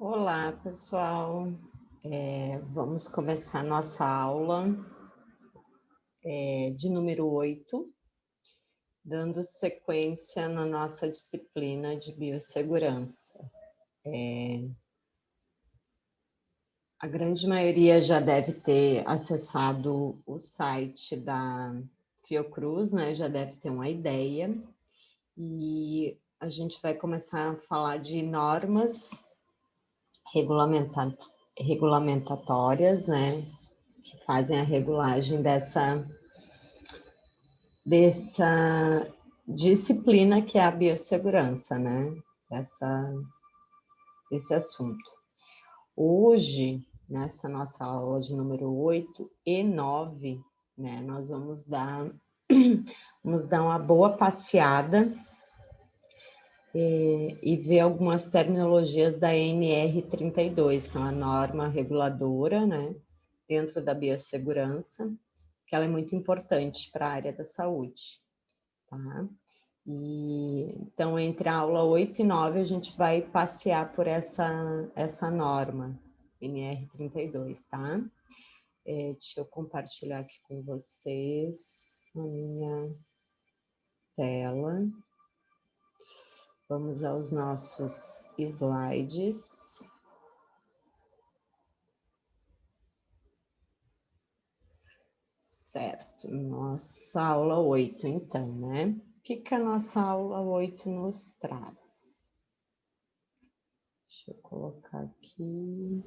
Olá, pessoal. Vamos começar nossa aula de número 8, dando sequência na nossa disciplina de biossegurança. A grande maioria já deve ter acessado o site da Fiocruz, né? Já deve ter uma ideia. E a gente vai começar a falar de normas regulamentatórias, né? Que fazem a regulagem dessa disciplina que é a biossegurança, né? Esse assunto. Hoje, nessa nossa aula de número 8 e 9, né, nós vamos dar uma boa passeada e ver algumas terminologias da NR32, que é uma norma reguladora, né, dentro da biossegurança, que ela é muito importante para a área da saúde, tá? Então, entre a aula 8 e 9, a gente vai passear por essa norma, NR32, tá? Deixa eu compartilhar aqui com vocês a minha tela. Vamos aos nossos slides. Certo, nossa aula 8, então, né? O que a nossa aula 8 nos traz? Deixa eu colocar aqui.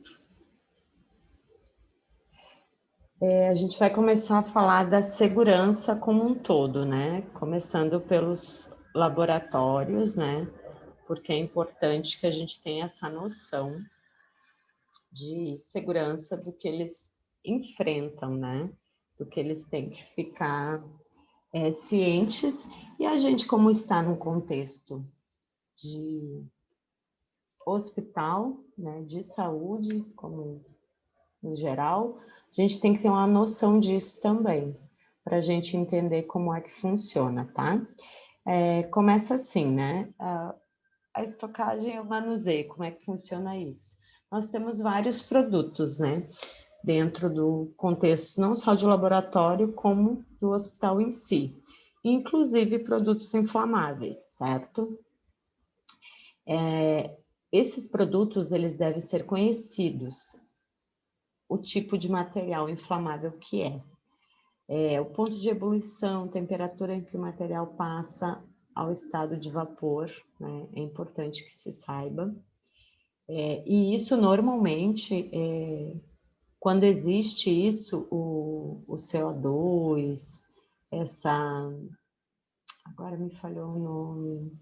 A gente vai começar a falar da segurança como um todo, né? Começando pelos laboratórios, né? Porque é importante que a gente tenha essa noção de segurança do que eles enfrentam, né? Do que eles têm que ficar cientes. E a gente, como está num contexto de hospital, né? De saúde, como no geral, a gente tem que ter uma noção disso também, para a gente entender como é que funciona, tá? Começa assim, né? A estocagem e o manuseio, como é que funciona isso? Nós temos vários produtos, né? Dentro do contexto não só de laboratório, como do hospital em si. Inclusive produtos inflamáveis, certo? Esses produtos, eles devem ser conhecidos, o tipo de material inflamável que é. O ponto de ebulição, temperatura em que o material passa ao estado de vapor, né? É importante que se saiba. E isso normalmente, quando existe isso, o CO2, agora me falhou o nome,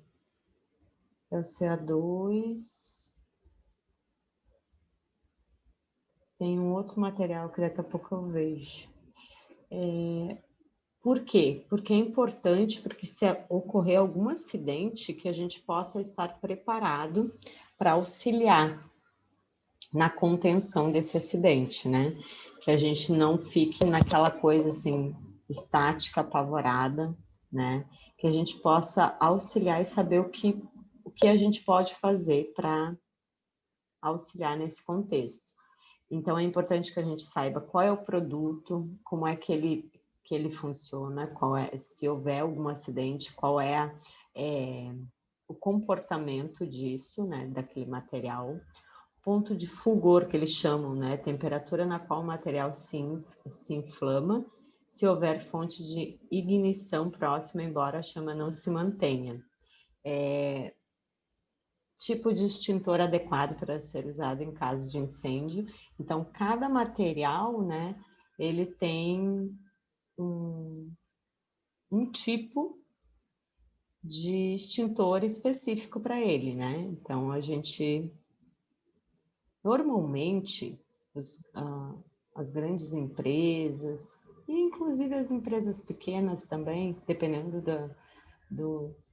é o CO2, tem um outro material que daqui a pouco eu vejo. Por quê? Porque é importante, porque se ocorrer algum acidente, que a gente possa estar preparado para auxiliar na contenção desse acidente, né? Que a gente não fique naquela coisa assim, estática, apavorada, né? Que a gente possa auxiliar e saber o que a gente pode fazer para auxiliar nesse contexto. Então, é importante que a gente saiba qual é o produto, como é que ele funciona, se houver algum acidente, qual é o comportamento disso, né, daquele material, ponto de fulgor, que eles chamam, né, temperatura na qual o material se inflama, se houver fonte de ignição próxima, embora a chama não se mantenha. Tipo de extintor adequado para ser usado em caso de incêndio. Então, cada material, né, ele tem um tipo de extintor específico para ele, né? Então, a gente, normalmente, as grandes empresas, e inclusive as empresas pequenas também, dependendo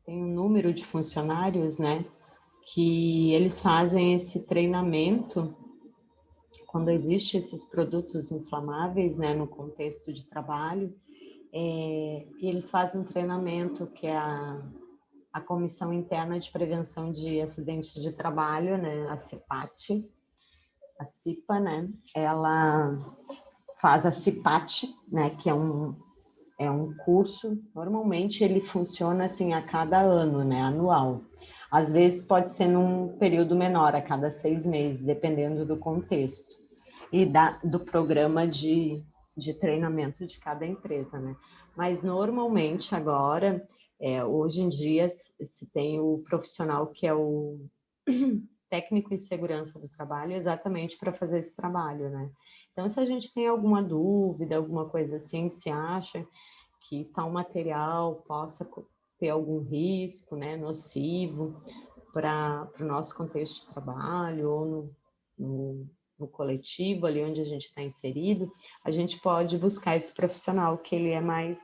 tem um número de funcionários, né, que eles fazem esse treinamento quando existem esses produtos inflamáveis, né, no contexto de trabalho, e eles fazem um treinamento que é a Comissão Interna de Prevenção de Acidentes de Trabalho, né, a CIPAT, a CIPA, né, ela faz a CIPAT, né, que é um curso, normalmente ele funciona assim a cada ano, né, anual. Às vezes pode ser num período menor, a cada 6 meses, dependendo do contexto e do programa de treinamento de cada empresa, né. Mas normalmente agora, hoje em dia, se tem o profissional que é o técnico em segurança do trabalho, exatamente para fazer esse trabalho, né. Então, se a gente tem alguma dúvida, alguma coisa assim, se acha que tal material possa ter algum risco, né, nocivo para o nosso contexto de trabalho ou no coletivo, ali onde a gente está inserido, a gente pode buscar esse profissional que ele é mais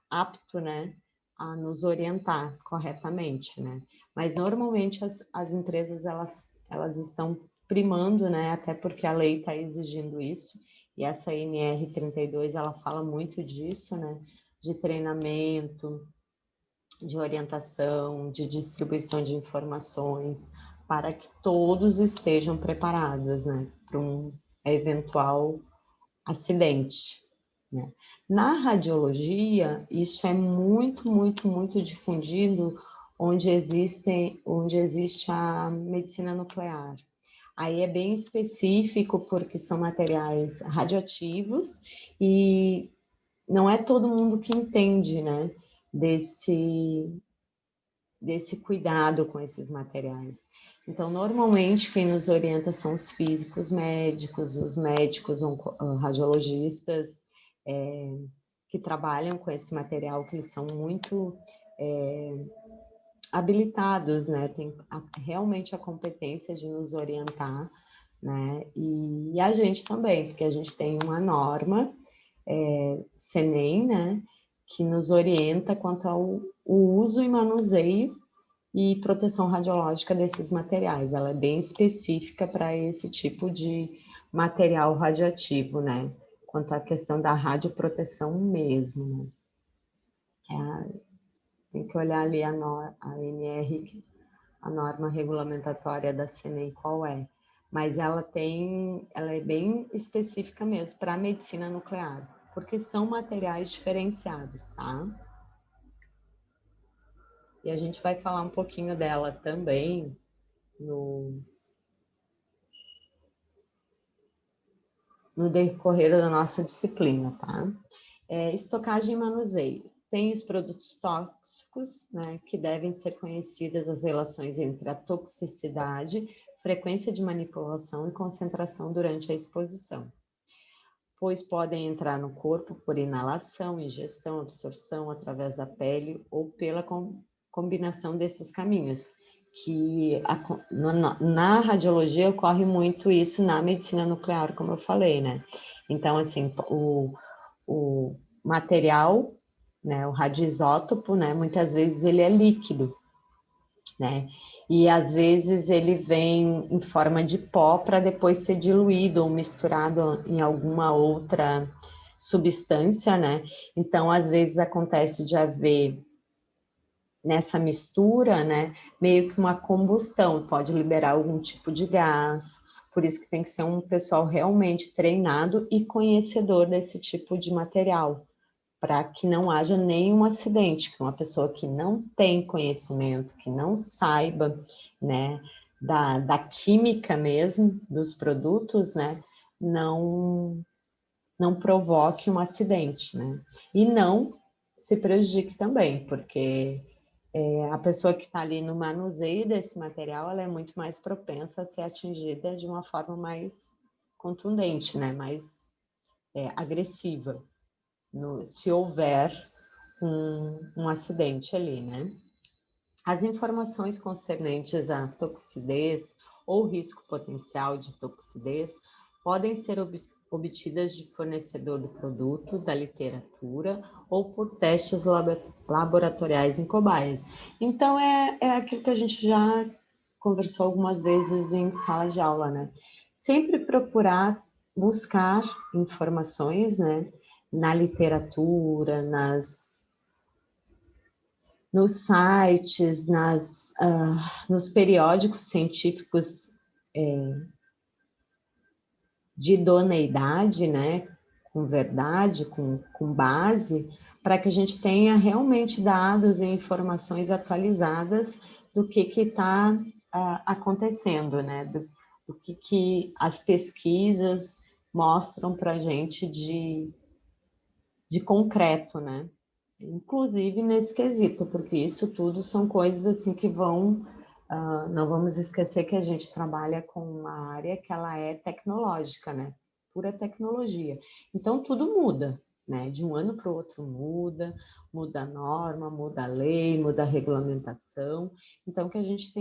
apto, né, a nos orientar corretamente, né. Mas normalmente as empresas elas estão primando, né, até porque a lei está exigindo isso, e essa NR 32 ela fala muito disso, né, de treinamento, de orientação, de distribuição de informações, para que todos estejam preparados, né, para um eventual acidente, né. Na radiologia, isso é muito, muito, muito difundido, onde existe a medicina nuclear. Aí é bem específico, porque são materiais radioativos e não é todo mundo que entende, né, desse cuidado com esses materiais. Então, normalmente, quem nos orienta são os físicos médicos, os médicos radiologistas, que trabalham com esse material, que eles são muito habilitados, né? Tem realmente a competência de nos orientar, né? E a gente também, porque a gente tem uma norma, CENEM, né? Que nos orienta quanto ao uso e manuseio e proteção radiológica desses materiais. Ela é bem específica para esse tipo de material radioativo, né? Quanto à questão da radioproteção mesmo, né? Tem que olhar ali a NR, a norma regulamentatória da CENEM, qual é. Mas ela é bem específica mesmo para a medicina nuclear, porque são materiais diferenciados, tá? E a gente vai falar um pouquinho dela também no decorrer da nossa disciplina, tá? Estocagem e manuseio. Tem os produtos tóxicos, né, que devem ser conhecidas as relações entre a toxicidade, frequência de manipulação e concentração durante a exposição, pois podem entrar no corpo por inalação, ingestão, absorção através da pele ou pela combinação desses caminhos, que na radiologia ocorre muito isso na medicina nuclear, como eu falei, né? Então, assim, o material, né, o radioisótopo, né, muitas vezes ele é líquido, né? E às vezes ele vem em forma de pó para depois ser diluído ou misturado em alguma outra substância, né? Então, às vezes acontece de haver nessa mistura, né, meio que uma combustão, pode liberar algum tipo de gás, por isso que tem que ser um pessoal realmente treinado e conhecedor desse tipo de material, para que não haja nenhum acidente, que uma pessoa que não tem conhecimento, que não saiba, né, da química mesmo dos produtos, né, não provoque um acidente, né, e não se prejudique também, porque a pessoa que está ali no manuseio desse material, ela é muito mais propensa a ser atingida de uma forma mais contundente, né, mais agressiva, se houver um acidente ali, né. As informações concernentes à toxidez ou risco potencial de toxidez podem ser obtidas de fornecedor do produto, da literatura ou por testes laboratoriais em cobaias. Então, é aquilo que a gente já conversou algumas vezes em sala de aula, né? Sempre procurar buscar informações, né, na literatura, nos sites, nos periódicos científicos de idoneidade, né, com verdade, com base, para que a gente tenha realmente dados e informações atualizadas do que está acontecendo, né, do que as pesquisas mostram para a gente de concreto, né, inclusive nesse quesito, porque isso tudo são coisas assim que vão... não vamos esquecer que a gente trabalha com uma área que ela é tecnológica, né? Pura tecnologia. Então, tudo muda, né? De um ano para o outro muda a norma, muda a lei, muda a regulamentação. Então, que a gente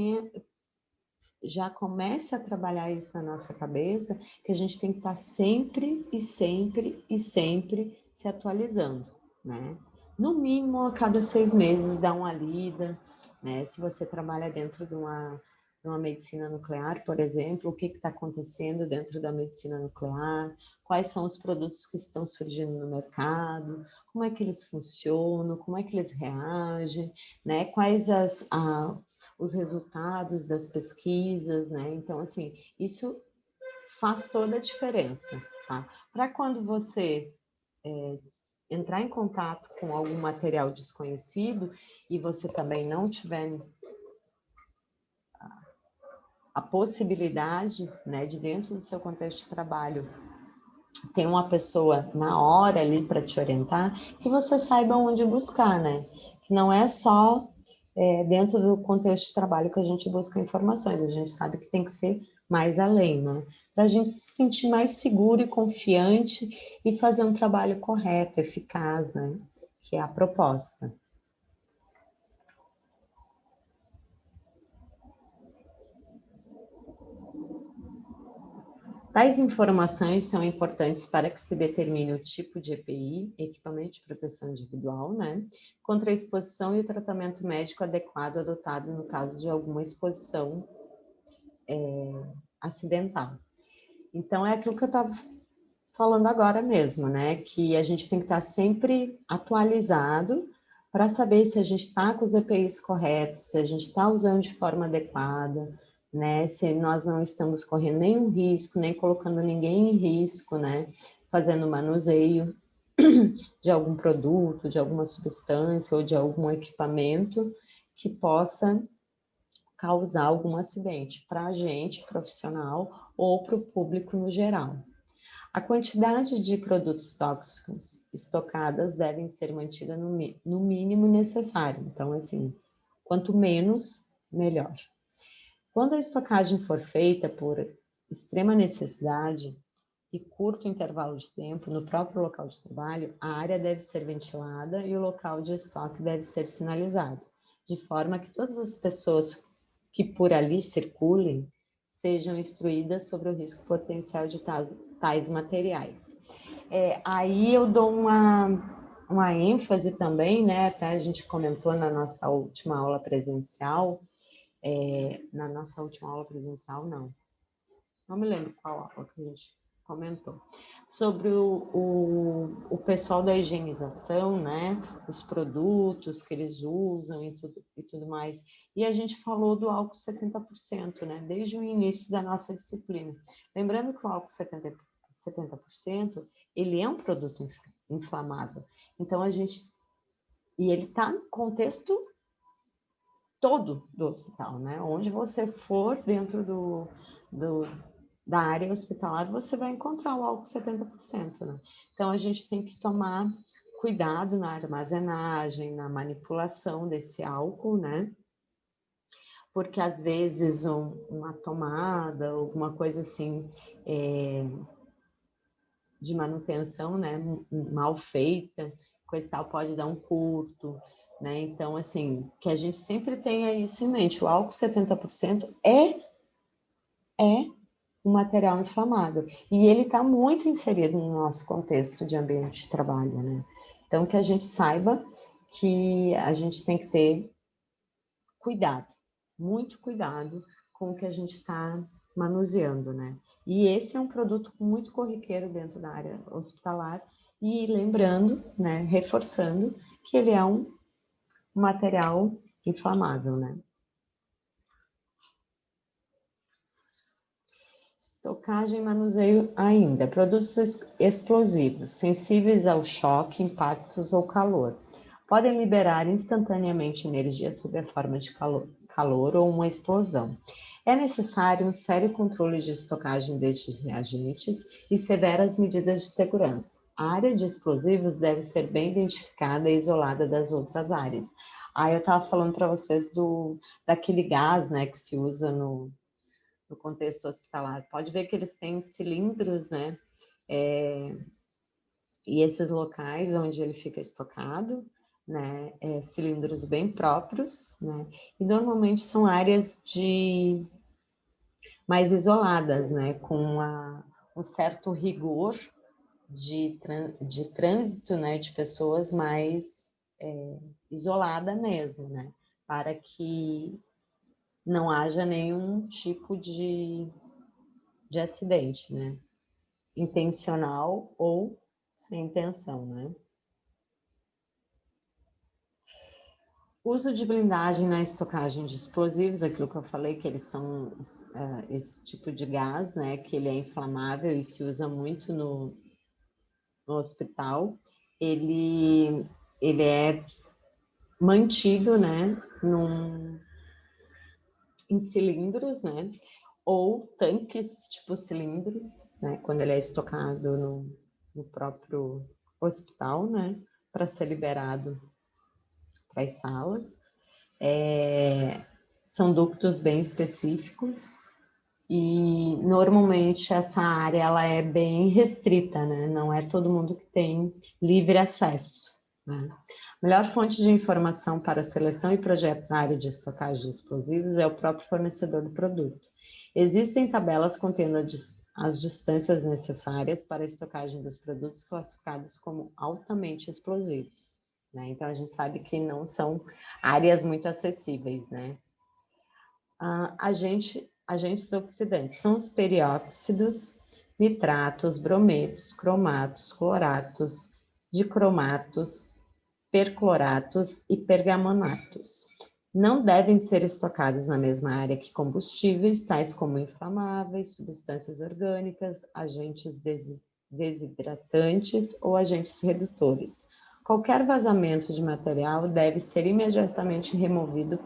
já comece a trabalhar isso na nossa cabeça, que a gente tem que estar sempre e sempre e sempre se atualizando, né? No mínimo, a cada 6 meses, dá uma lida, né? Se você trabalha dentro de uma medicina nuclear, por exemplo, o que está acontecendo dentro da medicina nuclear, quais são os produtos que estão surgindo no mercado, como é que eles funcionam, como é que eles reagem, né? Quais os resultados das pesquisas, né? Então, assim, isso faz toda a diferença, tá? Para quando você entrar em contato com algum material desconhecido e você também não tiver a possibilidade, né, de dentro do seu contexto de trabalho, ter uma pessoa na hora ali para te orientar, que você saiba onde buscar, né? Que não é só dentro do contexto de trabalho que a gente busca informações, a gente sabe que tem que ser mais além, né? Para a gente se sentir mais seguro e confiante e fazer um trabalho correto, eficaz, né? Que é a proposta. Tais informações são importantes para que se determine o tipo de EPI, equipamento de proteção individual, né, contra a exposição e o tratamento médico adequado adotado no caso de alguma exposição acidental. Então, é aquilo que eu estava falando agora mesmo, né, que a gente tem que estar sempre atualizado para saber se a gente está com os EPIs corretos, se a gente está usando de forma adequada, né? Se nós não estamos correndo nenhum risco, nem colocando ninguém em risco, né? Fazendo manuseio de algum produto, de alguma substância ou de algum equipamento que possa causar algum acidente para a gente, profissional, ou para o público no geral. A quantidade de produtos tóxicos estocadas devem ser mantida no mínimo necessário. Então, assim, quanto menos, melhor. Quando a estocagem for feita por extrema necessidade e curto intervalo de tempo no próprio local de trabalho, a área deve ser ventilada e o local de estoque deve ser sinalizado, de forma que todas as pessoas que por ali circulem sejam instruídas sobre o risco potencial de tais materiais. Aí eu dou uma ênfase também, né? Até a gente comentou na nossa última aula presencial, não me lembro qual aula que a gente comentou, sobre o pessoal da higienização, né, os produtos que eles usam e tudo mais, e a gente falou do álcool 70%, né, desde o início da nossa disciplina. Lembrando que o álcool 70%, ele é um produto inflamável, então e ele está no contexto todo do hospital, né? Onde você for dentro da área hospitalar, você vai encontrar o álcool 70%, né? Então, a gente tem que tomar cuidado na armazenagem, na manipulação desse álcool, né? Porque, às vezes, uma tomada, alguma coisa assim, de manutenção, né? Mal feita, coisa tal, pode dar um curto, né? Então, assim, que a gente sempre tenha isso em mente. O álcool 70% é um material inflamável. E ele está muito inserido no nosso contexto de ambiente de trabalho, né? Então, que a gente saiba que a gente tem que ter cuidado, muito cuidado com o que a gente está manuseando, né? E esse é um produto muito corriqueiro dentro da área hospitalar, e lembrando, né, reforçando, que ele é um um material inflamável, né? Estocagem e manuseio ainda. Produtos explosivos, sensíveis ao choque, impactos ou calor. Podem liberar instantaneamente energia sob a forma de calor ou uma explosão. É necessário um sério controle de estocagem destes reagentes e severas medidas de segurança. A área de explosivos deve ser bem identificada e isolada das outras áreas. Eu estava falando para vocês daquele gás, né, que se usa no contexto hospitalar. Pode ver que eles têm cilindros, né? E esses locais onde ele fica estocado, né? Cilindros bem próprios, né? E normalmente são áreas mais isoladas, né? Com um certo rigor de trânsito, né? De pessoas mais isolada mesmo, né? Para que não haja nenhum tipo de acidente, né? Intencional ou sem intenção, né? Uso de blindagem na estocagem de explosivos, aquilo que eu falei, que eles são esse tipo de gás, né? Que ele é inflamável e se usa muito no hospital. Ele é mantido, né? Em cilindros, né? Ou tanques tipo cilindro, né? Quando ele é estocado no próprio hospital, né? Para ser liberado para as salas. São ductos bem específicos e normalmente essa área ela é bem restrita, né? Não é todo mundo que tem livre acesso, né? A melhor fonte de informação para a seleção e projeto na área de estocagem de explosivos é o próprio fornecedor do produto. Existem tabelas contendo as distâncias necessárias para a estocagem dos produtos classificados como altamente explosivos, né? Então, a gente sabe que não são áreas muito acessíveis, né? Agentes oxidantes são os perióxidos, nitratos, brometos, cromatos, cloratos, dicromatos, percloratos e pergamonatos. Não devem ser estocados na mesma área que combustíveis, tais como inflamáveis, substâncias orgânicas, agentes desidratantes ou agentes redutores. Qualquer vazamento de material deve ser imediatamente removido,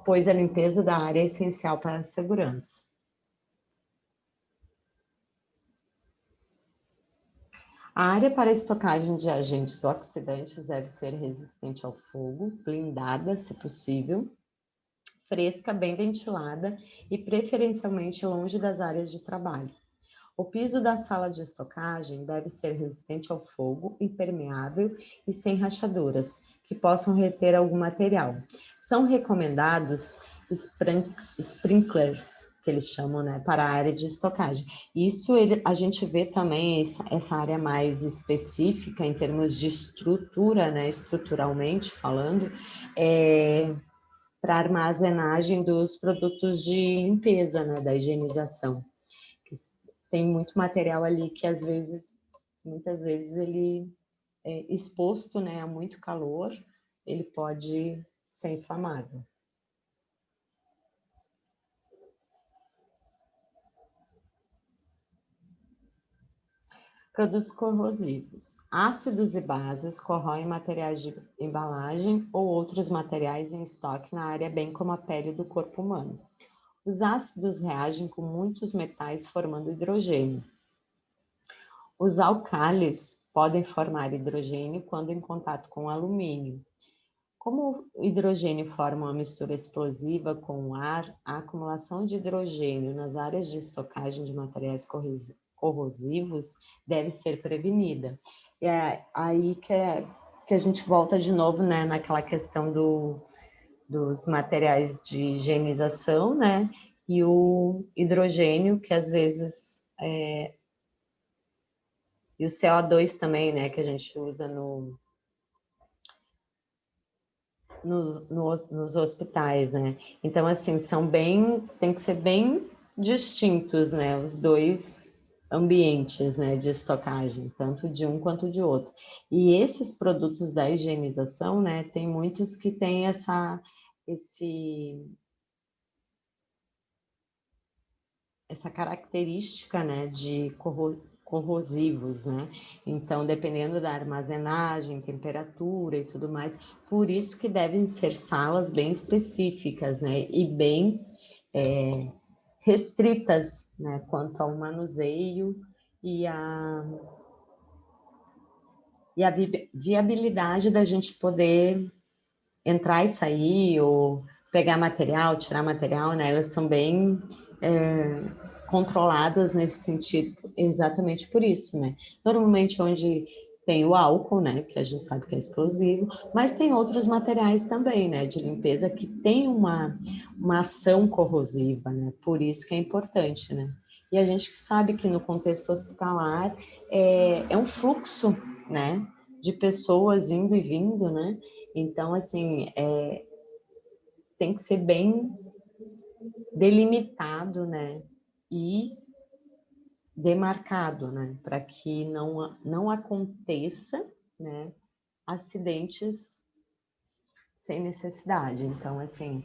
pois a limpeza da área é essencial para a segurança. A área para estocagem de agentes oxidantes deve ser resistente ao fogo, blindada, se possível, fresca, bem ventilada e preferencialmente longe das áreas de trabalho. O piso da sala de estocagem deve ser resistente ao fogo, impermeável e sem rachaduras, que possam reter algum material. São recomendados sprinklers, que eles chamam, né, para a área de estocagem. Isso a gente vê também essa área mais específica em termos de estrutura, né, estruturalmente falando, para armazenagem dos produtos de limpeza, né, da higienização. Tem muito material ali que muitas vezes ele é exposto, né, a muito calor, ele pode ser inflamável. Produtos corrosivos. Ácidos e bases corroem materiais de embalagem ou outros materiais em estoque na área, bem como a pele do corpo humano. Os ácidos reagem com muitos metais formando hidrogênio. Os álcalis podem formar hidrogênio quando em contato com alumínio. Como o hidrogênio forma uma mistura explosiva com o ar, a acumulação de hidrogênio nas áreas de estocagem de materiais corrosivos deve ser prevenida. É aí que a gente volta de novo, né, naquela questão dos materiais de higienização, né, e o hidrogênio, que às vezes e o CO2 também, né, que a gente usa nos hospitais, né? Então, assim, tem que ser bem distintos, né, os dois ambientes, né, de estocagem, tanto de um quanto de outro. E esses produtos da higienização, né, tem muitos que têm essa característica, né, de corrosivos, né? Então, dependendo da armazenagem, temperatura e tudo mais, por isso que devem ser salas bem específicas, né, e bem restritas, né, quanto ao manuseio e a viabilidade da gente poder entrar e sair, ou pegar material, tirar material, né? Elas são bem controladas nesse sentido, exatamente por isso, né? Normalmente onde tem o álcool, né, que a gente sabe que é explosivo, mas tem outros materiais também, né, de limpeza que tem uma ação corrosiva, né? Por isso que é importante, né? E a gente sabe que no contexto hospitalar é um fluxo, né, de pessoas indo e vindo, né? Então, assim, tem que ser bem delimitado, né? E demarcado, né? Para que não aconteça, né, acidentes sem necessidade. Então, assim,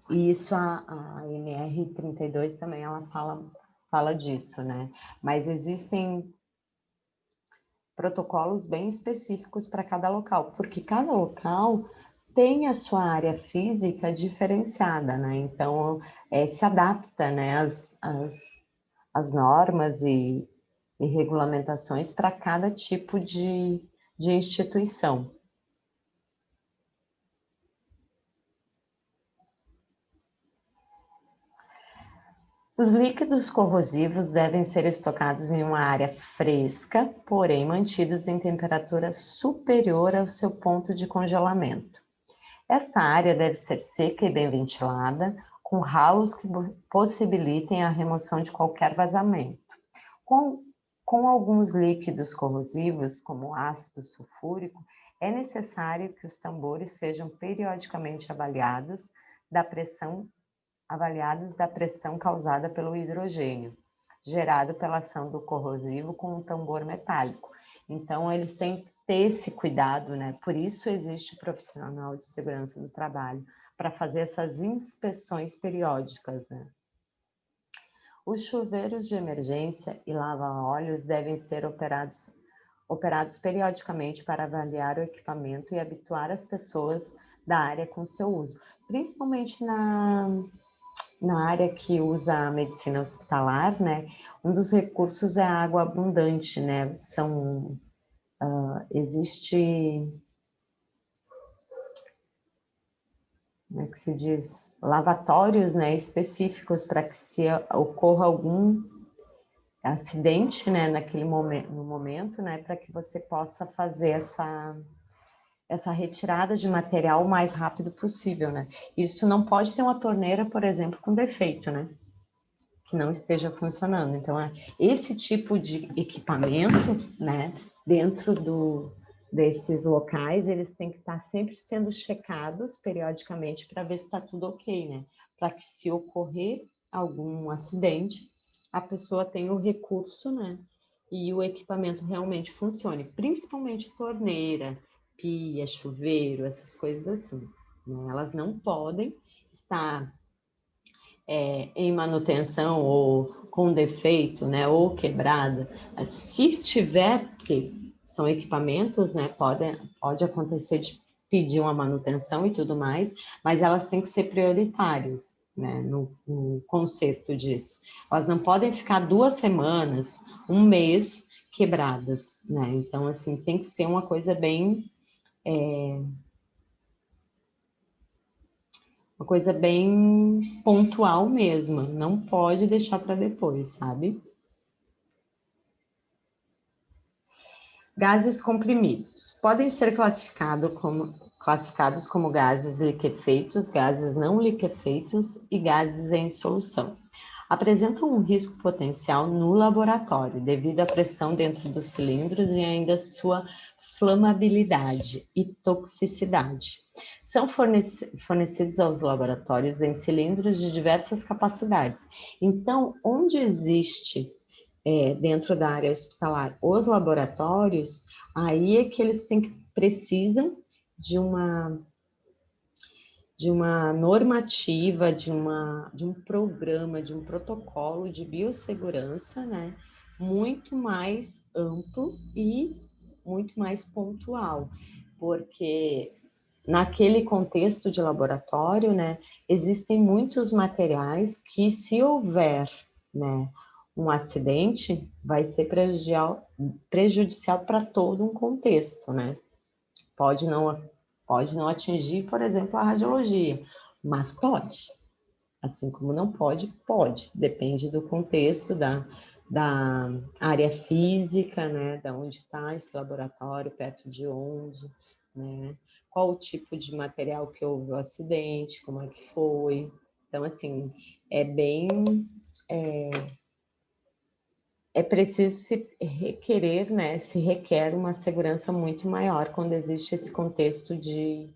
isso a NR32 também ela fala disso, né? Mas existem protocolos bem específicos para cada local, porque cada local tem a sua área física diferenciada, né? Então, se adapta, né, as normas e regulamentações para cada tipo de instituição. Os líquidos corrosivos devem ser estocados em uma área fresca, porém mantidos em temperatura superior ao seu ponto de congelamento. Esta área deve ser seca e bem ventilada, com ralos que possibilitem a remoção de qualquer vazamento. Com alguns líquidos corrosivos, como ácido sulfúrico, é necessário que os tambores sejam periodicamente avaliados da pressão causada pelo hidrogênio, gerado pela ação do corrosivo com um tambor metálico. Então, eles têm que ter esse cuidado, né? Por isso existe o profissional de segurança do trabalho, para fazer essas inspeções periódicas, né? Os chuveiros de emergência e lava-óleos devem ser operados periodicamente para avaliar o equipamento e habituar as pessoas da área com seu uso, principalmente na área que usa a medicina hospitalar, né? Um dos recursos é a água abundante, né? Existe, como é que se diz, lavatórios, né, específicos para que se ocorra algum acidente, né, no momento, né, para que você possa fazer essa retirada de material o mais rápido possível, né? Isso não pode ter uma torneira, por exemplo, com defeito, né? Que não esteja funcionando. Então, esse tipo de equipamento, né, dentro desses locais, eles têm que estar sempre sendo checados periodicamente para ver se está tudo ok, né? Para que se ocorrer algum acidente, a pessoa tenha o recurso, né? E o equipamento realmente funcione, principalmente torneira, pia, chuveiro, essas coisas assim, né? Elas não podem estar em manutenção ou com defeito, né, ou quebrada. Se tiver, porque são equipamentos, né, pode acontecer de pedir uma manutenção e tudo mais, mas elas têm que ser prioritárias, né, no conserto disso. Elas não podem ficar 2 semanas, 1 mês quebradas, né? Então, assim, tem que ser uma coisa bem pontual mesmo, não pode deixar para depois, sabe? Gases comprimidos. Podem ser classificados como gases liquefeitos, gases não liquefeitos e gases em solução. Apresentam um risco potencial no laboratório, devido à pressão dentro dos cilindros e ainda sua flamabilidade e toxicidade. São fornecidos aos laboratórios em cilindros de diversas capacidades. Então, onde existe dentro da área hospitalar, os laboratórios, aí é que eles precisam de uma normativa, de um programa, de um protocolo de biossegurança, né, muito mais amplo e muito mais pontual, porque naquele contexto de laboratório, né, existem muitos materiais que, se houver, né, um acidente, vai ser prejudicial para todo um contexto, né? Pode não atingir, por exemplo, a radiologia, mas pode. Assim como não pode, pode. Depende do contexto, da área física, né? Da onde está esse laboratório, perto de onde, né? Qual o tipo de material que houve o acidente, como é que foi. Então, assim, é preciso se requerer, né? Se requer uma segurança muito maior quando existe esse contexto de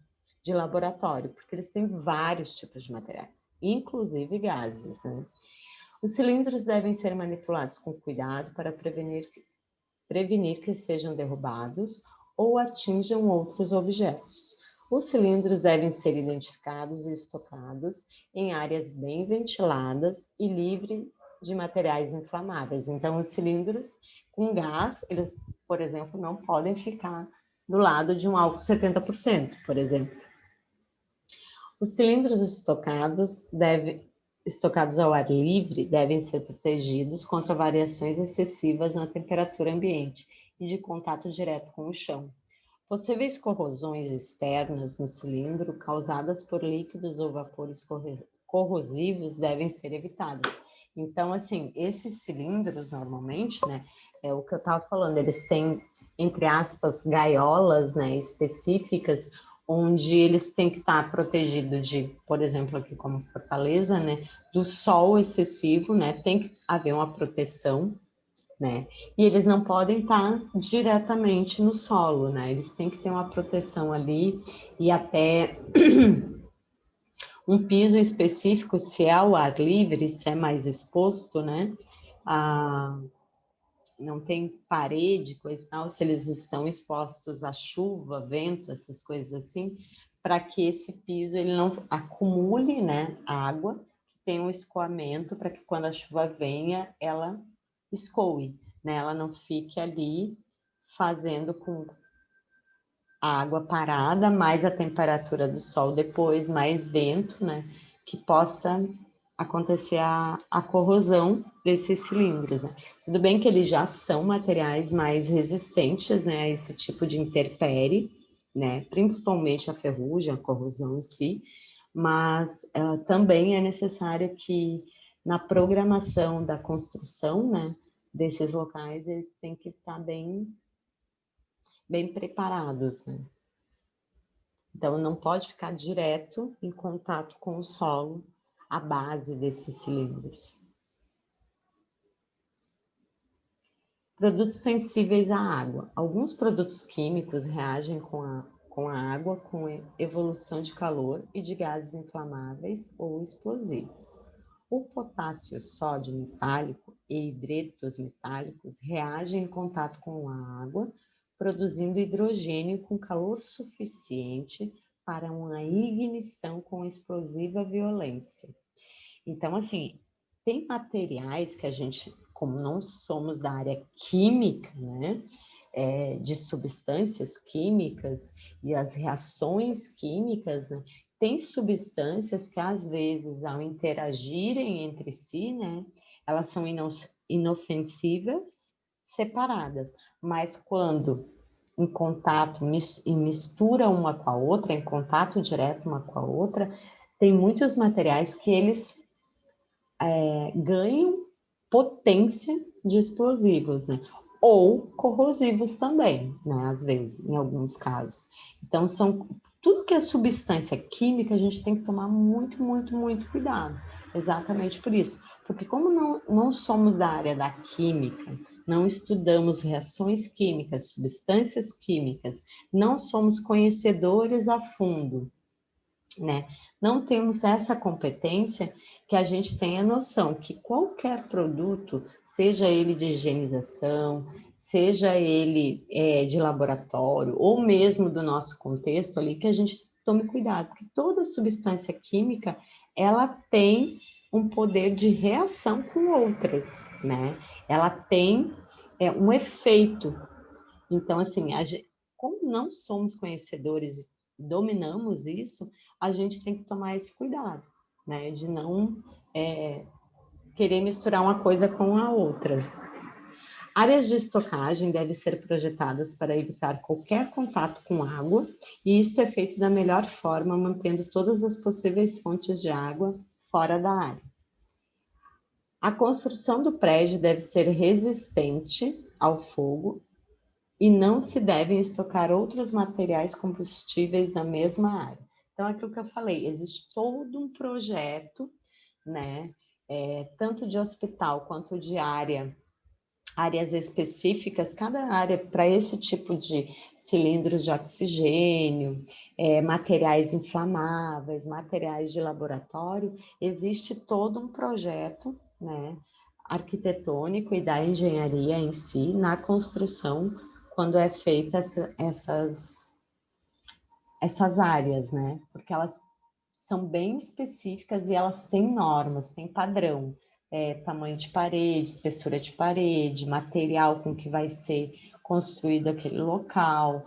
laboratório, porque eles têm vários tipos de materiais, inclusive gases, né? Os cilindros devem ser manipulados com cuidado para prevenir que sejam derrubados ou atinjam outros objetos. Os cilindros devem ser identificados e estocados em áreas bem ventiladas e livres de materiais inflamáveis. Então, os cilindros com gás, eles, por exemplo, não podem ficar do lado de um álcool 70%, por exemplo. Os cilindros estocados ao ar livre devem ser protegidos contra variações excessivas na temperatura ambiente e de contato direto com o chão. Possíveis corrosões externas no cilindro causadas por líquidos ou vapores corrosivos devem ser evitadas. Então, assim, esses cilindros, normalmente, né, é o que eu estava falando, eles têm, entre aspas, gaiolas, né, específicas, onde eles têm que estar protegidos de, por exemplo, aqui como Fortaleza, né, do sol excessivo, né, tem que haver uma proteção, né, e eles não podem estar diretamente no solo, né, eles têm que ter uma proteção ali e até um piso específico, se é ao ar livre, se é mais exposto, né, não tem parede, coisa e tal, se eles estão expostos à chuva, vento, essas coisas assim, para que esse piso ele não acumule, né, água, que tenha um escoamento para que quando a chuva venha, ela escoe, né, ela não fique ali fazendo com a água parada, mais a temperatura do sol depois, mais vento, né, que possa acontecer a corrosão desses cilindros, né? Tudo bem que eles já são materiais mais resistentes, né, a esse tipo de intempérie, né, principalmente a ferrugem, a corrosão em si, mas também é necessário que na programação da construção, né, desses locais, eles têm que estar bem preparados, né? Então, não pode ficar direto em contato com o solo a base desses cilindros. Produtos sensíveis à água. Alguns produtos químicos reagem com a água com evolução de calor e de gases inflamáveis ou explosivos. O potássio sódio metálico e hidretos metálicos reagem em contato com a água, produzindo hidrogênio com calor suficiente para uma ignição com explosiva violência. Então, assim, tem materiais que a gente, como não somos da área química, né, de substâncias químicas e as reações químicas, né, tem substâncias que, às vezes, ao interagirem entre si, né, elas são inofensivas, separadas, mas quando em contato, em mistura uma com a outra, em contato direto uma com a outra, tem muitos materiais que eles ganham potência de explosivos, né? Ou corrosivos também, né? Às vezes, em alguns casos. Então, tudo que é substância química, a gente tem que tomar muito, muito, muito cuidado. Exatamente por isso. Porque como não somos da área da química, não estudamos reações químicas, substâncias químicas, não somos conhecedores a fundo né? Não temos essa competência que a gente tenha noção que qualquer produto, seja ele de higienização, seja ele de laboratório, ou mesmo do nosso contexto ali, que a gente tome cuidado, porque toda substância química, ela tem um poder de reação com outras, né? Ela tem um efeito. Então, assim, como não somos conhecedores, dominamos isso, a gente tem que tomar esse cuidado, né? De não querer misturar uma coisa com a outra. Áreas de estocagem devem ser projetadas para evitar qualquer contato com água, e isso é feito da melhor forma, mantendo todas as possíveis fontes de água fora da área. A construção do prédio deve ser resistente ao fogo e não se devem estocar outros materiais combustíveis na mesma área. Então, é aquilo que eu falei, existe todo um projeto, né, tanto de hospital quanto de áreas específicas, cada área para esse tipo de cilindros de oxigênio, materiais inflamáveis, materiais de laboratório, existe todo um projeto, né, arquitetônico e da engenharia em si, na construção, quando é feita essas áreas, né? Porque elas são bem específicas e elas têm normas, têm padrão, tamanho de parede, espessura de parede, material com que vai ser construído aquele local,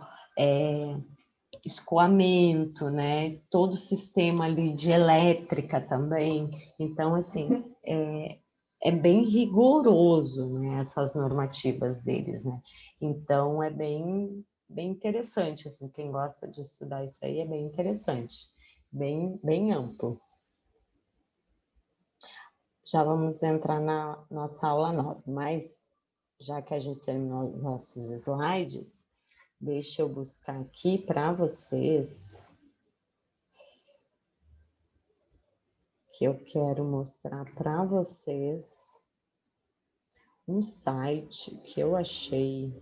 escoamento, né? Todo o sistema ali de elétrica também. Então, assim, é bem rigoroso, né, essas normativas deles, né? Então, é bem interessante, assim, quem gosta de estudar isso aí é bem interessante, bem amplo. Já vamos entrar na nossa aula 9, mas já que a gente terminou os nossos slides, deixa eu buscar aqui para vocês, que eu quero mostrar para vocês um site que eu achei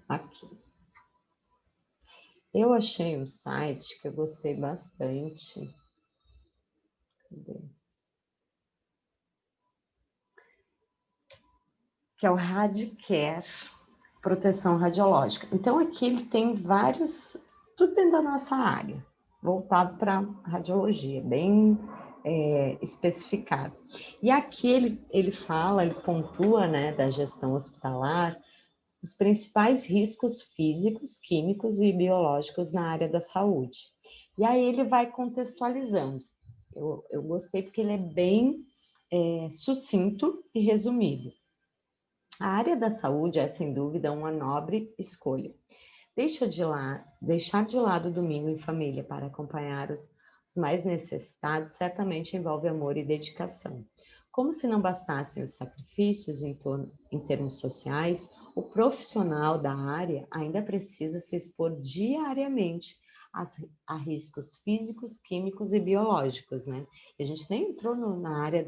aqui. Eu achei um site que eu gostei bastante. Cadê? Que é o Radicare Proteção Radiológica. Então, aqui ele tem vários, tudo dentro da nossa área, voltado para radiologia, bem especificado. E aqui ele fala, ele pontua, né, da gestão hospitalar, os principais riscos físicos, químicos e biológicos na área da saúde. E aí ele vai contextualizando. Eu gostei porque ele é bem sucinto e resumido. A área da saúde é, sem dúvida, uma nobre escolha. Deixar de lado o domingo em família para acompanhar os mais necessitados certamente envolve amor e dedicação. Como se não bastassem os sacrifícios em termos sociais, o profissional da área ainda precisa se expor diariamente a riscos físicos, químicos e biológicos, né? E a gente nem entrou na área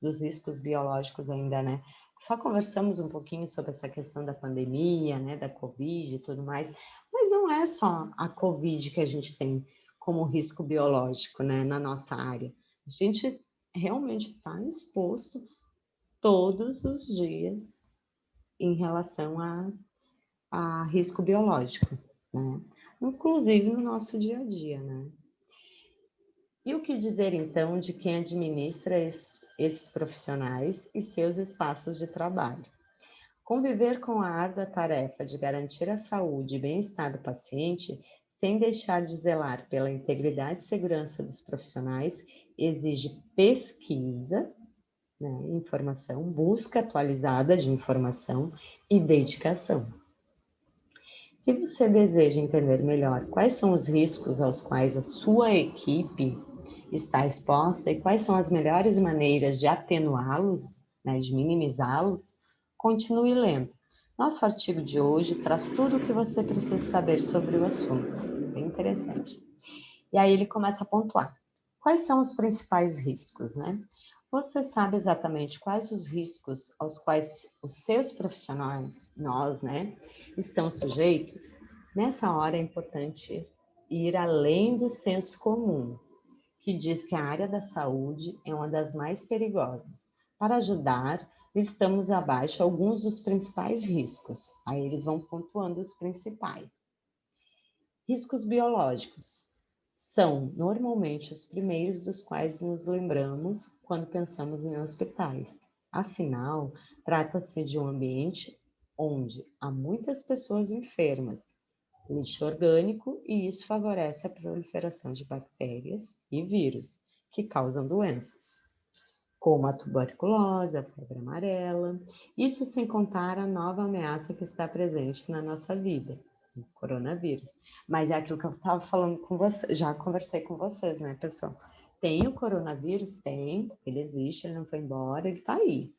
dos riscos biológicos ainda, né? Só conversamos um pouquinho sobre essa questão da pandemia, né, da Covid e tudo mais, mas não é só a Covid que a gente tem como risco biológico, né, na nossa área. A gente realmente está exposto todos os dias em relação a risco biológico, né? Inclusive no nosso dia a dia, né? E o que dizer, então, de quem administra esses profissionais e seus espaços de trabalho? Conviver com a árdua tarefa de garantir a saúde e bem-estar do paciente, sem deixar de zelar pela integridade e segurança dos profissionais, exige pesquisa, né, informação, busca atualizada de informação e dedicação. Se você deseja entender melhor quais são os riscos aos quais a sua equipe está exposta e quais são as melhores maneiras de atenuá-los, né, de minimizá-los, continue lendo. Nosso artigo de hoje traz tudo o que você precisa saber sobre o assunto. Bem interessante. E aí ele começa a pontuar. Quais são os principais riscos, né? Você sabe exatamente quais os riscos aos quais os seus profissionais, nós, né, estão sujeitos? Nessa hora é importante ir além do senso comum, que diz que a área da saúde é uma das mais perigosas. Para ajudar, listamos abaixo alguns dos principais riscos. Aí eles vão pontuando os principais. Riscos biológicos são normalmente os primeiros dos quais nos lembramos quando pensamos em hospitais. Afinal, trata-se de um ambiente onde há muitas pessoas enfermas, lixo orgânico, e isso favorece a proliferação de bactérias e vírus que causam doenças, como a tuberculose, a febre amarela, isso sem contar a nova ameaça que está presente na nossa vida, o coronavírus. Mas é aquilo que eu estava falando com você, já conversei com vocês, né, pessoal? Tem o coronavírus? Tem, ele existe, ele não foi embora, ele está aí.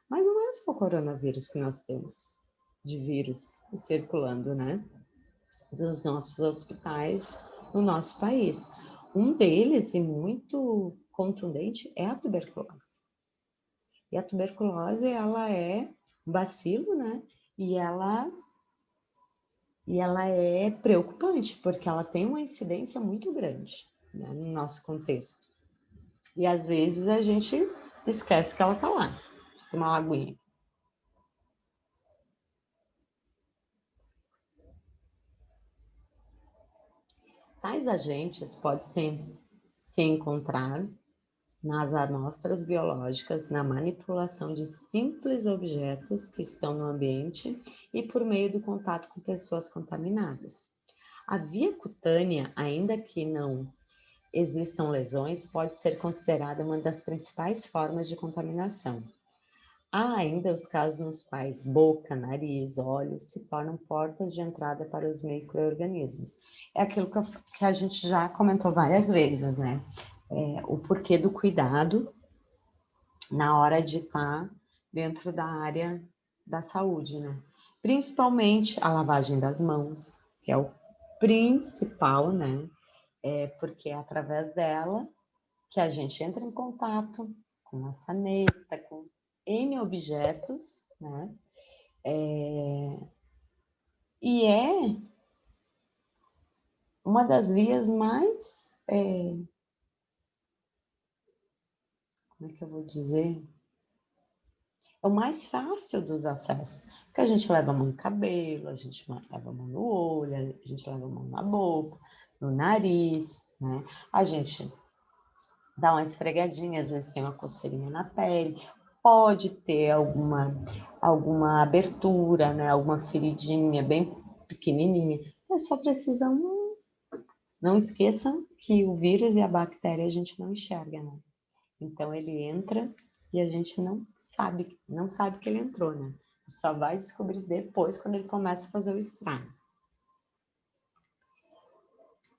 Mas não é só o coronavírus que nós temos de vírus circulando, né? Dos nossos hospitais no nosso país. Um deles, e muito contundente, é a tuberculose. E a tuberculose, ela é um bacilo, né? E ela é preocupante, porque ela tem uma incidência muito grande, né, no nosso contexto. E às vezes a gente esquece que ela está lá. Vou tomar uma aguinha. Tais agentes podem se encontrar nas amostras biológicas, na manipulação de simples objetos que estão no ambiente e por meio do contato com pessoas contaminadas. A via cutânea, ainda que não existam lesões, pode ser considerada uma das principais formas de contaminação. Há ainda os casos nos quais boca, nariz, olhos se tornam portas de entrada para os micro-organismos. É aquilo que a gente já comentou várias vezes, né? O porquê do cuidado na hora de estar dentro da área da saúde, né? Principalmente a lavagem das mãos, que é o principal, né? Porque é através dela que a gente entra em contato com maçaneta, com N objetos, né? E é uma das vias mais, como é que eu vou dizer? É o mais fácil dos acessos, porque a gente leva a mão no cabelo, a gente leva a mão no olho, a gente leva a mão na boca, no nariz, né? A gente dá uma esfregadinha, às vezes tem uma coceirinha na pele, pode ter alguma abertura, né? Alguma feridinha bem pequenininha, mas só precisa Não esqueçam que o vírus e a bactéria a gente não enxerga, né? Então ele entra e a gente não sabe que ele entrou, né? Só vai descobrir depois quando ele começa a fazer o estrago.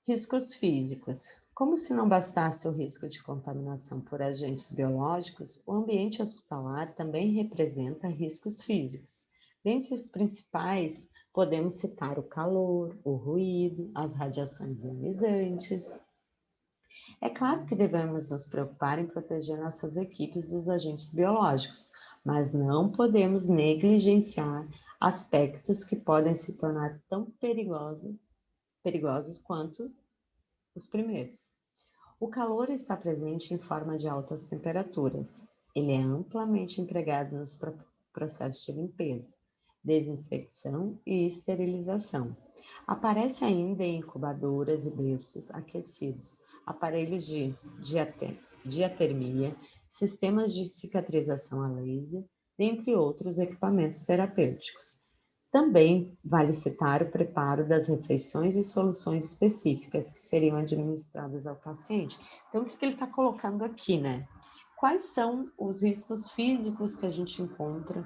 Riscos físicos. Como se não bastasse o risco de contaminação por agentes biológicos, o ambiente hospitalar também representa riscos físicos. Dentre os principais, podemos citar o calor, o ruído, as radiações ionizantes. É claro que devemos nos preocupar em proteger nossas equipes dos agentes biológicos, mas não podemos negligenciar aspectos que podem se tornar tão perigosos quanto os primeiros. O calor está presente em forma de altas temperaturas. Ele é amplamente empregado nos processos de limpeza, desinfecção e esterilização. Aparece ainda em incubadoras e berços aquecidos, aparelhos de diatermia, sistemas de cicatrização a laser, dentre outros equipamentos terapêuticos. Também vale citar o preparo das refeições e soluções específicas que seriam administradas ao paciente. Então, o que ele está colocando aqui, né? Quais são os riscos físicos que a gente encontra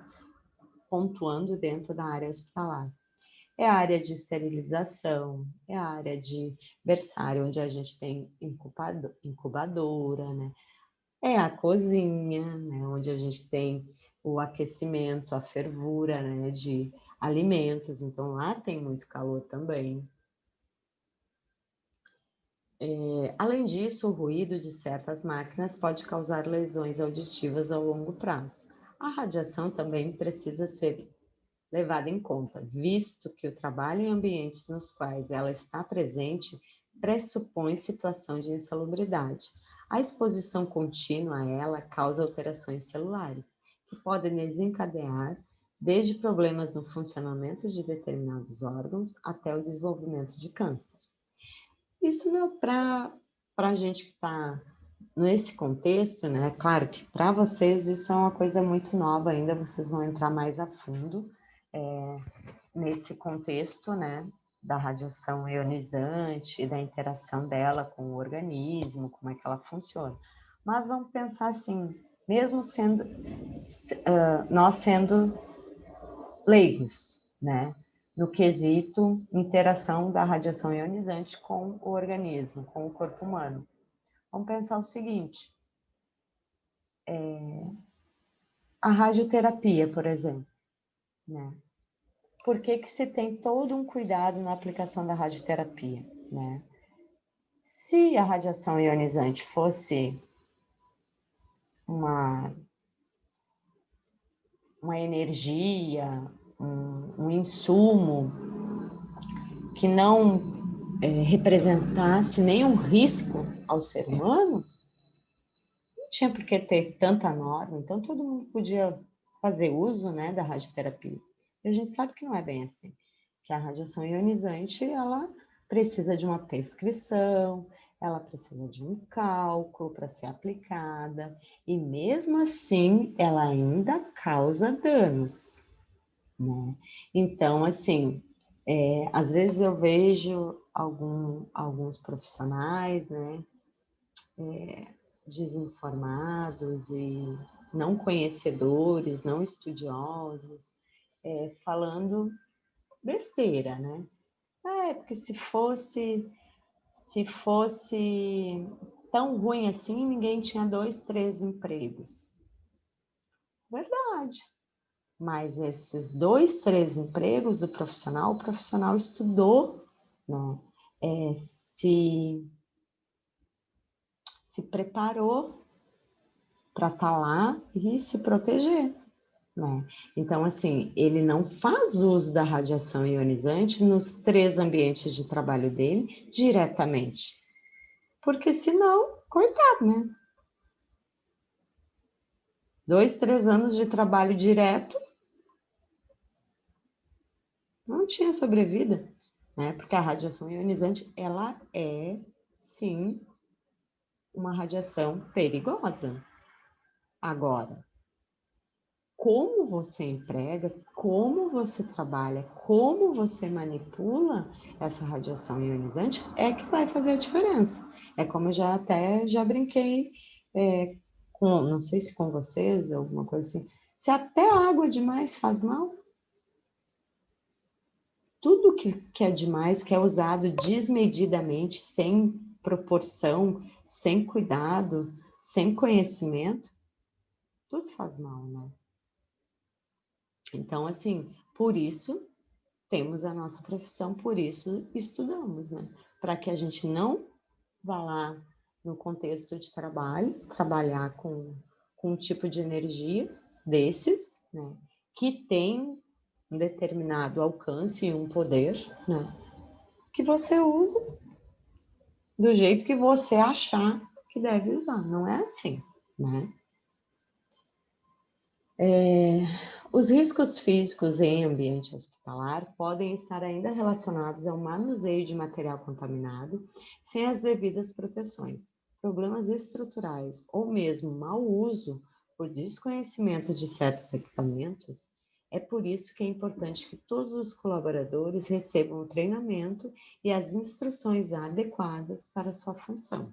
pontuando dentro da área hospitalar? É a área de esterilização, é a área de berçário, onde a gente tem incubadora, né? É a cozinha, né? Onde a gente tem o aquecimento, a fervura, né? De alimentos, então lá tem muito calor também. Além disso, o ruído de certas máquinas pode causar lesões auditivas ao longo prazo. A radiação também precisa ser levada em conta, visto que o trabalho em ambientes nos quais ela está presente pressupõe situação de insalubridade. A exposição contínua a ela causa alterações celulares, que podem desencadear desde problemas no funcionamento de determinados órgãos até o desenvolvimento de câncer. Isso não para a gente que está nesse contexto, né? Claro que para vocês isso é uma coisa muito nova ainda, vocês vão entrar mais a fundo nesse contexto, né? Da radiação ionizante e da interação dela com o organismo, como é que ela funciona. Mas vamos pensar assim, mesmo sendo nós sendo leigos, né? No quesito interação da radiação ionizante com o organismo, com o corpo humano. Vamos pensar o seguinte, a radioterapia, por exemplo, né? Por que se tem todo um cuidado na aplicação da radioterapia, né? Se a radiação ionizante fosse uma energia, um insumo que não representasse nenhum risco ao ser humano, não tinha por que ter tanta norma, então todo mundo podia fazer uso, né, da radioterapia. E a gente sabe que não é bem assim, que a radiação ionizante, ela precisa de uma prescrição, ela precisa de um cálculo para ser aplicada, e mesmo assim, ela ainda causa danos, né? Então, assim, às vezes eu vejo alguns profissionais, né, desinformados e não conhecedores, não estudiosos, falando besteira, né? Porque se fosse tão ruim assim, ninguém tinha 2, 3 empregos. Verdade. Mas esses 2, 3 empregos do profissional, o profissional estudou, né? Se preparou para estar lá e se proteger, né? Então, assim, ele não faz uso da radiação ionizante nos 3 ambientes de trabalho dele diretamente, porque senão, coitado, né? 2, 3 anos de trabalho direto, não tinha sobrevida, né? Porque a radiação ionizante, ela é, sim, uma radiação perigosa. Agora, como você emprega, como você trabalha, como você manipula essa radiação ionizante é que vai fazer a diferença. É como eu já brinquei não sei se com vocês, alguma coisa assim, se até a água demais faz mal, tudo que é demais, que é usado desmedidamente, sem proporção, sem cuidado, sem conhecimento, tudo faz mal, né? Então, assim, por isso temos a nossa profissão, por isso estudamos, né? Para que a gente não vá lá no contexto de trabalho, trabalhar com um tipo de energia desses, né? Que tem um determinado alcance e um poder, né? Que você usa do jeito que você achar que deve usar, não é assim, né? Os riscos físicos em ambiente hospitalar podem estar ainda relacionados ao manuseio de material contaminado sem as devidas proteções, problemas estruturais ou mesmo mau uso por desconhecimento de certos equipamentos. É por isso que é importante que todos os colaboradores recebam o treinamento e as instruções adequadas para sua função.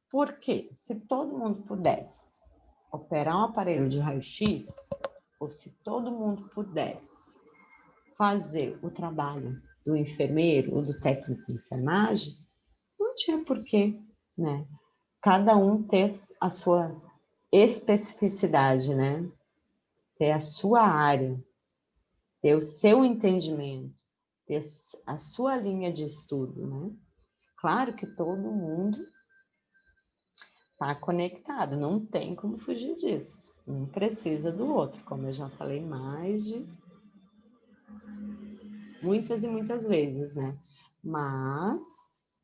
Porque se todo mundo pudesse operar um aparelho de raio-x, ou se todo mundo pudesse fazer o trabalho do enfermeiro ou do técnico de enfermagem, não tinha porquê, né? Cada um ter a sua especificidade, né? Ter a sua área, ter o seu entendimento, ter a sua linha de estudo, né? Claro que todo mundo está conectado, não tem como fugir disso. Um precisa do outro, como eu já falei mais de muitas e muitas vezes, né? Mas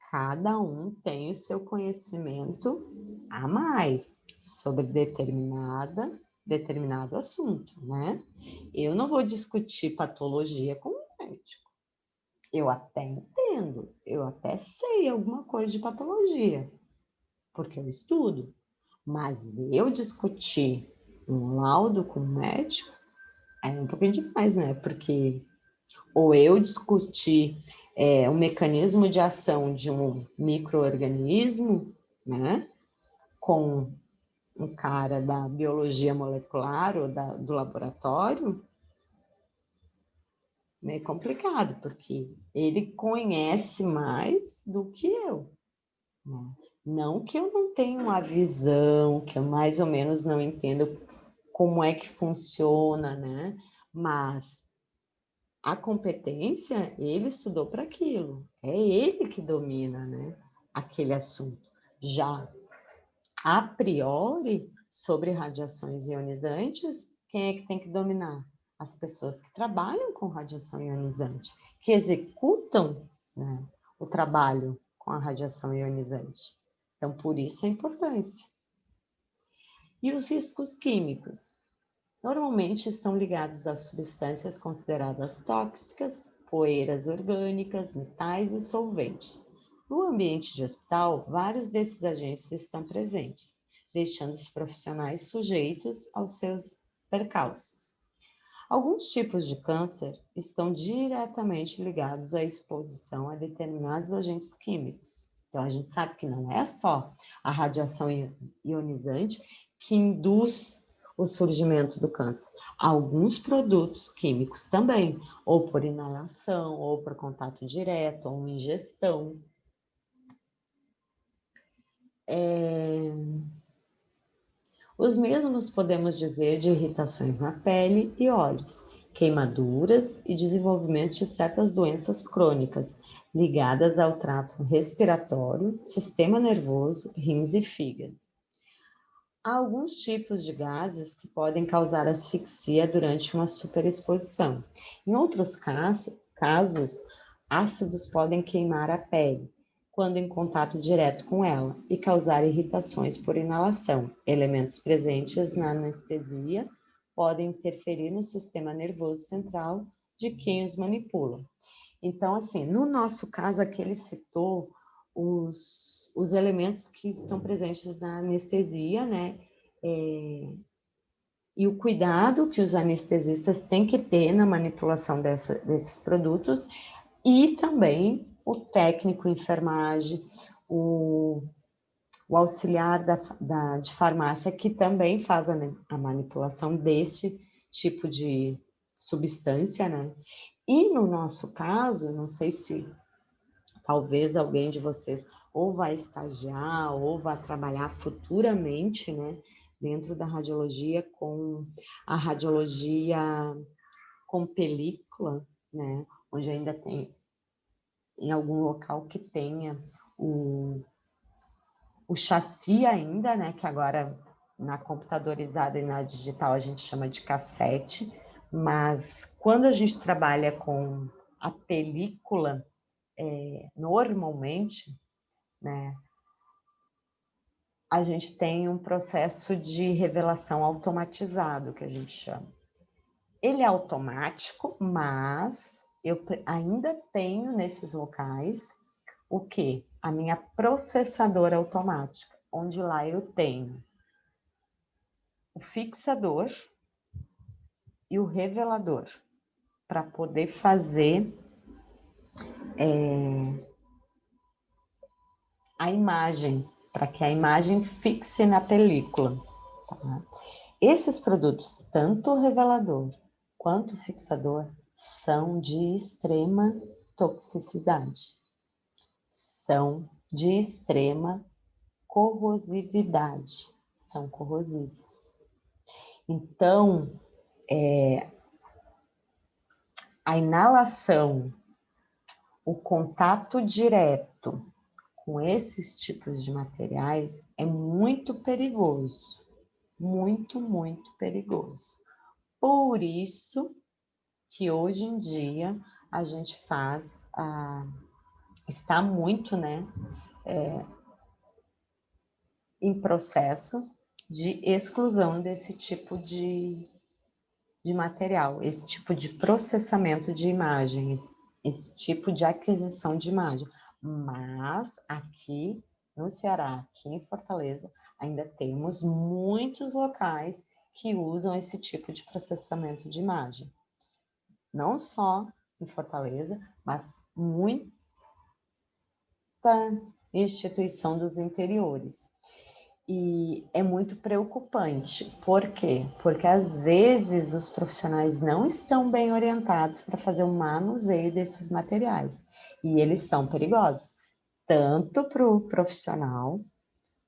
cada um tem o seu conhecimento a mais sobre determinado assunto, né? Eu não vou discutir patologia com o médico. Eu até entendo, eu até sei alguma coisa de patologia, porque eu estudo. Mas eu discutir um laudo com o médico é um pouquinho demais, né? Porque ou eu discutir o mecanismo de ação de um micro-organismo, né? Com um cara da biologia molecular ou do laboratório, meio complicado, porque ele conhece mais do que eu, né? Não que eu não tenha uma visão, que eu mais ou menos não entendo como é que funciona, né? Mas a competência, ele estudou para aquilo. É ele que domina, né, aquele assunto. Já a priori, sobre radiações ionizantes, quem é que tem que dominar? As pessoas que trabalham com radiação ionizante, que executam, né, o trabalho com a radiação ionizante. Então, por isso a importância. E os riscos químicos? Normalmente estão ligados a substâncias consideradas tóxicas, poeiras orgânicas, metais e solventes. No ambiente de hospital, vários desses agentes estão presentes, deixando os profissionais sujeitos aos seus percalços. Alguns tipos de câncer estão diretamente ligados à exposição a determinados agentes químicos. Então, a gente sabe que não é só a radiação ionizante que induz o surgimento do câncer. Alguns produtos químicos também, ou por inalação, ou por contato direto, ou ingestão. Os mesmos podemos dizer de irritações na pele e olhos, queimaduras e desenvolvimento de certas doenças crônicas ligadas ao trato respiratório, sistema nervoso, rins e fígado. Há alguns tipos de gases que podem causar asfixia durante uma superexposição. Em outros casos, ácidos podem queimar a pele quando em contato direto com ela e causar irritações por inalação. Elementos presentes na anestesia podem interferir no sistema nervoso central de quem os manipula. Então, assim, no nosso caso aqui ele citou os elementos que estão presentes na anestesia, né? E o cuidado que os anestesistas têm que ter na manipulação desses produtos e também o técnico em enfermagem, o auxiliar de farmácia, que também faz a manipulação desse tipo de substância, né? E no nosso caso, não sei se talvez alguém de vocês ou vai estagiar ou vai trabalhar futuramente, né, dentro da radiologia com a radiologia com película, né, onde ainda tem em algum local que tenha o chassi ainda, né, que agora na computadorizada e na digital a gente chama de cassete, mas quando a gente trabalha com a película, normalmente, né, a gente tem um processo de revelação automatizado, que a gente chama. Ele é automático, mas eu ainda tenho nesses locais o quê? A minha processadora automática, onde lá eu tenho o fixador e o revelador, para poder fazer a imagem, para que a imagem fixe na película. Tá? Esses produtos, tanto o revelador quanto o fixador, são de extrema toxicidade, são de extrema corrosividade, são corrosivos. Então, a inalação, o contato direto com esses tipos de materiais é muito perigoso. Muito, muito perigoso. Por isso que hoje em dia a gente está muito, né, em processo de exclusão desse tipo de material, esse tipo de processamento de imagens, esse tipo de aquisição de imagem. Mas aqui no Ceará, aqui em Fortaleza, ainda temos muitos locais que usam esse tipo de processamento de imagem. Não só em Fortaleza, mas muita instituição dos interiores. E é muito preocupante. Por quê? Porque às vezes os profissionais não estão bem orientados para fazer o manuseio desses materiais. E eles são perigosos, tanto para o profissional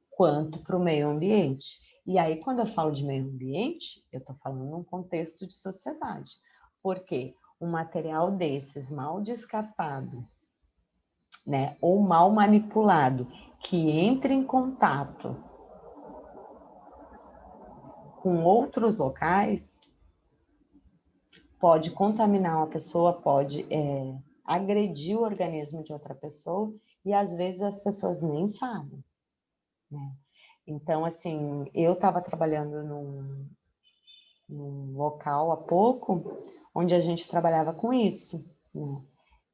quanto para o meio ambiente. E aí, quando eu falo de meio ambiente, eu estou falando num contexto de sociedade. Por quê? Um material desses mal descartado, né, ou mal manipulado, que entra em contato com outros locais, pode contaminar uma pessoa, pode agredir o organismo de outra pessoa, e às vezes as pessoas nem sabem, né? Então, assim, eu estava trabalhando num local há pouco, onde a gente trabalhava com isso, né?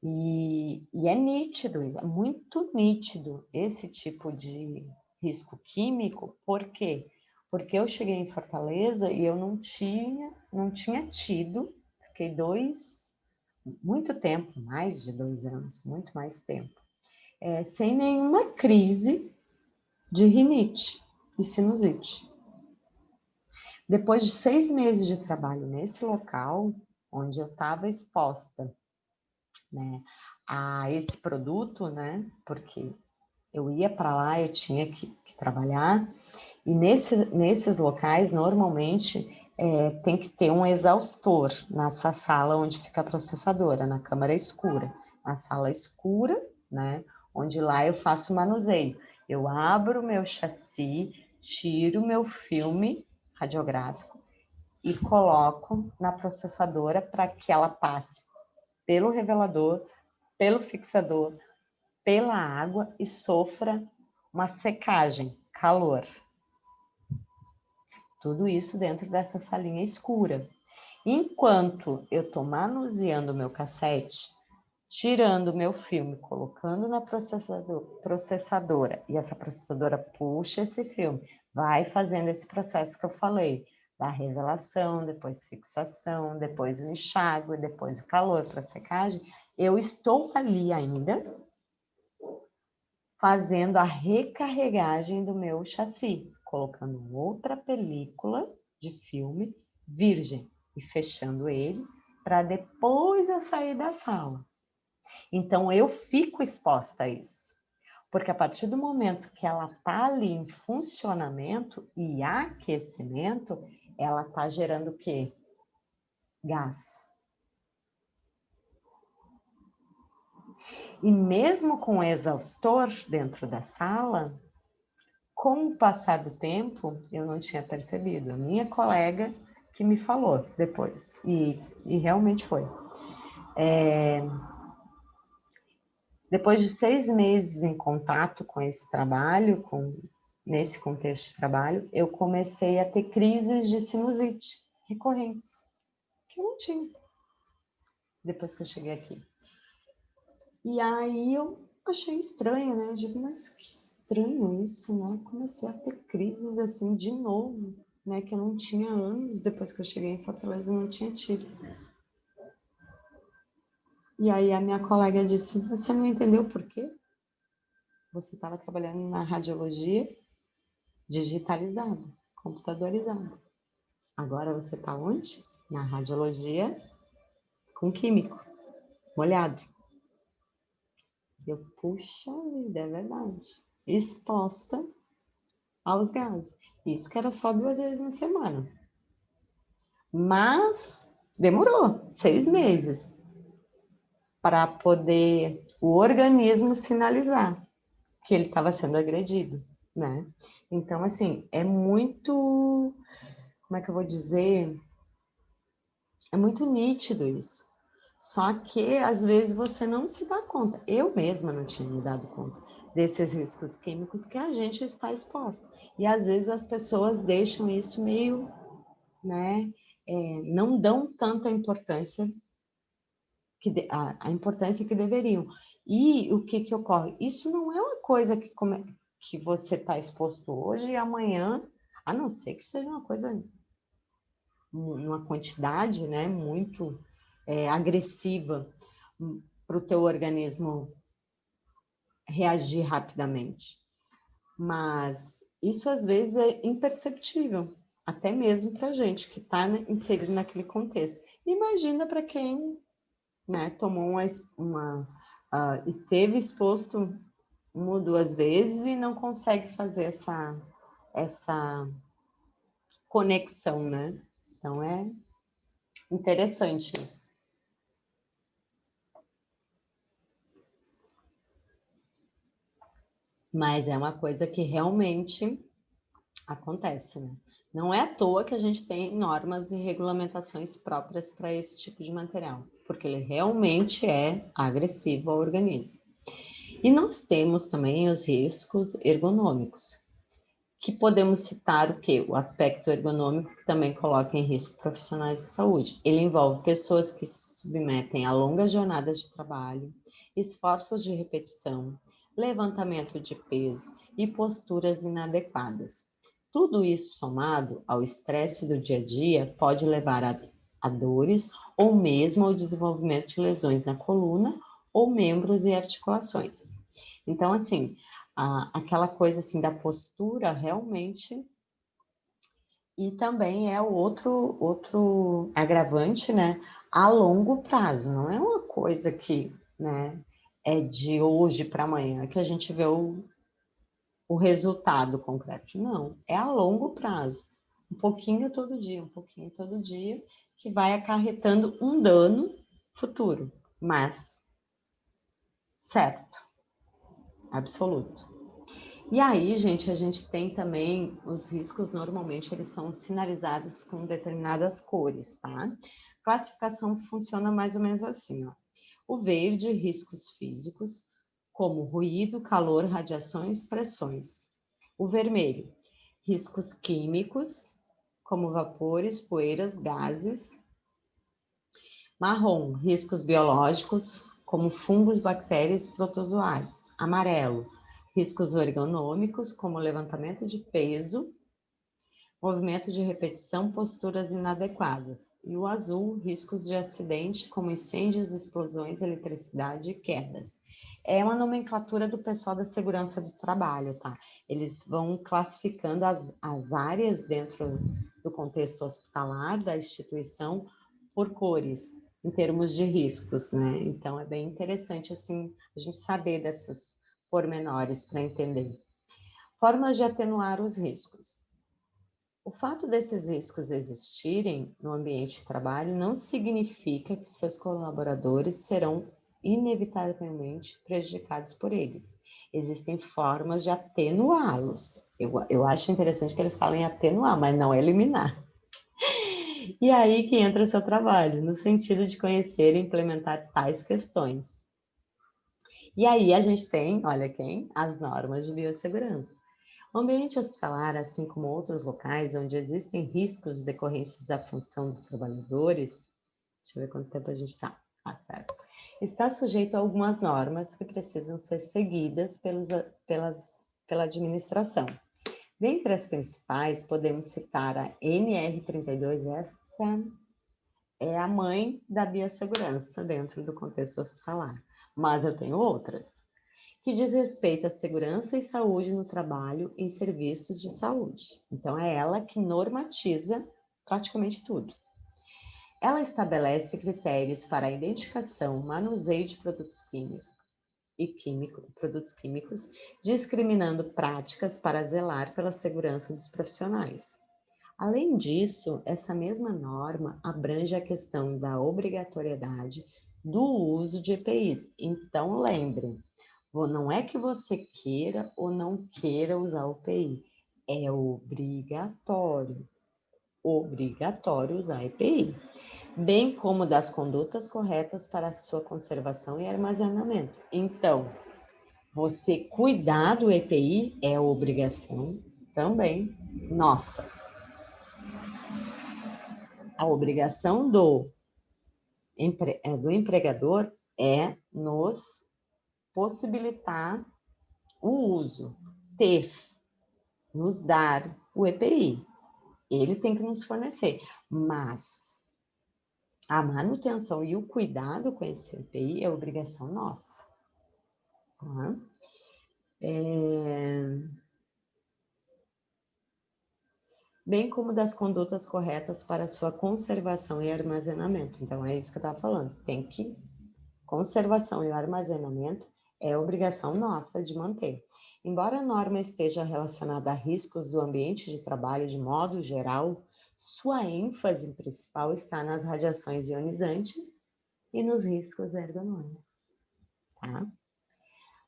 E é nítido, é muito nítido esse tipo de risco químico. Por quê? Porque eu cheguei em Fortaleza e eu não tinha tido, fiquei muito tempo, mais de 2 anos, muito mais tempo, sem nenhuma crise de rinite e sinusite. Depois de 6 meses de trabalho nesse local, onde eu estava exposta, né, a esse produto, né, porque eu ia para lá, eu tinha que trabalhar, e nesses locais, normalmente, tem que ter um exaustor nessa sala onde fica a processadora, na câmara escura. A sala escura, né, onde lá eu faço o manuseio. Eu abro o meu chassi, tiro o meu filme radiográfico e coloco na processadora para que ela passe pelo revelador, pelo fixador, pela água e sofra uma secagem, calor. Tudo isso dentro dessa salinha escura. Enquanto eu estou manuseando o meu cassete, tirando o meu filme, colocando na processadora, e essa processadora puxa esse filme, vai fazendo esse processo que eu falei, da revelação, depois fixação, depois o enxágue, depois o calor para secagem, eu estou ali ainda fazendo a recarregagem do meu chassi, colocando outra película de filme virgem e fechando ele para depois eu sair da sala. Então, eu fico exposta a isso, porque a partir do momento que ela está ali em funcionamento e aquecimento, ela está gerando o quê? Gás. E mesmo com o exaustor dentro da sala, com o passar do tempo, eu não tinha percebido. A minha colega que me falou depois, e realmente foi. Depois de 6 meses em contato com esse trabalho, nesse contexto de trabalho, eu comecei a ter crises de sinusite recorrentes, que eu não tinha depois que eu cheguei aqui. E aí eu achei estranho, né? Eu digo, mas que estranho isso, né? Comecei a ter crises assim de novo, né? Que eu não tinha anos depois que eu cheguei em Fortaleza, eu não tinha tido. E aí a minha colega disse, você não entendeu por quê? Você estava trabalhando na radiologia digitalizada, computadorizada. Agora você está onde? Na radiologia com químico, molhado. Eu, puxa vida, é verdade. Exposta aos gases. Isso que era só 2 vezes na semana. Mas demorou 6 meses para poder o organismo sinalizar que ele estava sendo agredido, né? Então, assim, é muito, como é que eu vou dizer? É muito nítido isso. Só que, às vezes, você não se dá conta. Eu mesma não tinha me dado conta desses riscos químicos que a gente está exposta. E, às vezes, as pessoas deixam isso meio, né? Não dão tanta importância, a importância que deveriam. E o que ocorre? Isso não é uma coisa que você está exposto hoje e amanhã, a não ser que seja uma coisa, uma quantidade, né, muito agressiva para o teu organismo reagir rapidamente. Mas isso às vezes é imperceptível, até mesmo para a gente que está inserido naquele contexto. Imagina para quem, né, tomou esteve exposto uma ou duas vezes e não consegue fazer essa conexão, né? Então é interessante isso. Mas é uma coisa que realmente acontece, né? Não é à toa que a gente tem normas e regulamentações próprias para esse tipo de material, porque ele realmente é agressivo ao organismo. E nós temos também os riscos ergonômicos, que podemos citar o quê? O aspecto ergonômico, que também coloca em risco profissionais de saúde. Ele envolve pessoas que se submetem a longas jornadas de trabalho, esforços de repetição, levantamento de peso e posturas inadequadas. Tudo isso somado ao estresse do dia a dia pode levar a dores ou mesmo ao desenvolvimento de lesões na coluna ou membros e articulações. Então, assim, aquela coisa assim da postura realmente, e também é o outro agravante, né, a longo prazo, não é uma coisa que, né, é de hoje para amanhã que a gente vê o resultado concreto, não, é a longo prazo, um pouquinho todo dia, que vai acarretando um dano futuro, mas certo, absoluto. E aí, gente, a gente tem também os riscos, normalmente eles são sinalizados com determinadas cores, tá? Classificação funciona mais ou menos assim, ó. O verde, riscos físicos, como ruído, calor, radiações, pressões. O vermelho, riscos químicos, como vapores, poeiras, gases. Marrom, riscos biológicos, como fungos, bactérias e protozoários. Amarelo, riscos ergonômicos, como levantamento de peso, movimento de repetição, posturas inadequadas. E o azul, riscos de acidente, como incêndios, explosões, eletricidade e quedas. É uma nomenclatura do pessoal da segurança do trabalho, tá? Eles vão classificando as áreas dentro do contexto hospitalar, da instituição, por cores, em termos de riscos, né? Então, é bem interessante, assim, a gente saber dessas pormenores para entender. Formas de atenuar os riscos. O fato desses riscos existirem no ambiente de trabalho não significa que seus colaboradores serão inevitavelmente prejudicados por eles. Existem formas de atenuá-los. Eu acho interessante que eles falem atenuar, mas não eliminar. E aí que entra o seu trabalho, no sentido de conhecer e implementar tais questões. E aí a gente tem, olha quem? As normas de biossegurança. O ambiente hospitalar, assim como outros locais onde existem riscos decorrentes da função dos trabalhadores, deixa eu ver quanto tempo a gente está. Certo. Está sujeito a algumas normas que precisam ser seguidas pela administração. Dentre as principais, podemos citar a NR32, essa é a mãe da biossegurança dentro do contexto hospitalar, mas eu tenho outras, que diz respeito à segurança e saúde no trabalho em serviços de saúde. Então, é ela que normatiza praticamente tudo. Ela estabelece critérios para a identificação, manuseio de produtos químicos produtos químicos, discriminando práticas para zelar pela segurança dos profissionais. Além disso, essa mesma norma abrange a questão da obrigatoriedade do uso de EPIs. Então, lembrem, Não é que você queira ou não queira usar o EPI, é obrigatório usar EPI, bem como das condutas corretas para sua conservação e armazenamento. Então, você cuidar do EPI é obrigação também nossa. A obrigação do empregador é nos possibilitar o uso, nos dar o EPI. Ele tem que nos fornecer, mas a manutenção e o cuidado com esse EPI é obrigação nossa. Tá? Bem como das condutas corretas para sua conservação e armazenamento. Então, é isso que eu estava falando. Conservação e armazenamento é obrigação nossa de manter. Embora a norma esteja relacionada a riscos do ambiente de trabalho de modo geral, sua ênfase principal está nas radiações ionizantes e nos riscos ergonômicos. Tá?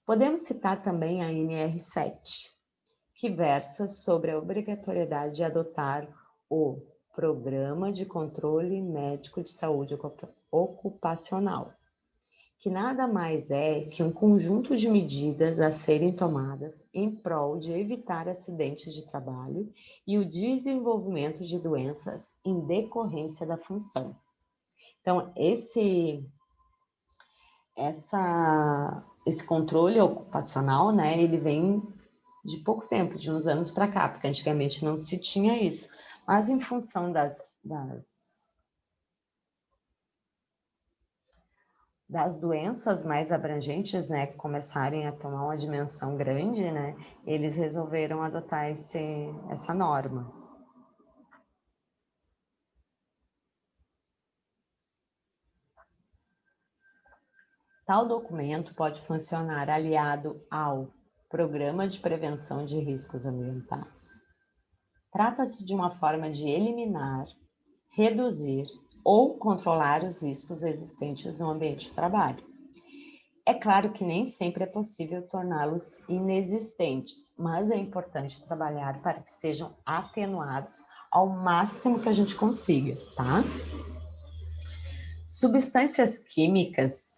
Podemos citar também a NR7, que versa sobre a obrigatoriedade de adotar o Programa de Controle Médico de Saúde Ocupacional, que nada mais é que um conjunto de medidas a serem tomadas em prol de evitar acidentes de trabalho e o desenvolvimento de doenças em decorrência da função. Então, esse controle ocupacional, né, ele vem de pouco tempo, de uns anos para cá, porque antigamente não se tinha isso. Mas em função das doenças mais abrangentes, né, que começarem a tomar uma dimensão grande, né, eles resolveram adotar essa norma. Tal documento pode funcionar aliado ao Programa de Prevenção de Riscos Ambientais. Trata-se de uma forma de eliminar, reduzir ou controlar os riscos existentes no ambiente de trabalho. É claro que nem sempre é possível torná-los inexistentes, mas é importante trabalhar para que sejam atenuados ao máximo que a gente consiga, tá? Substâncias químicas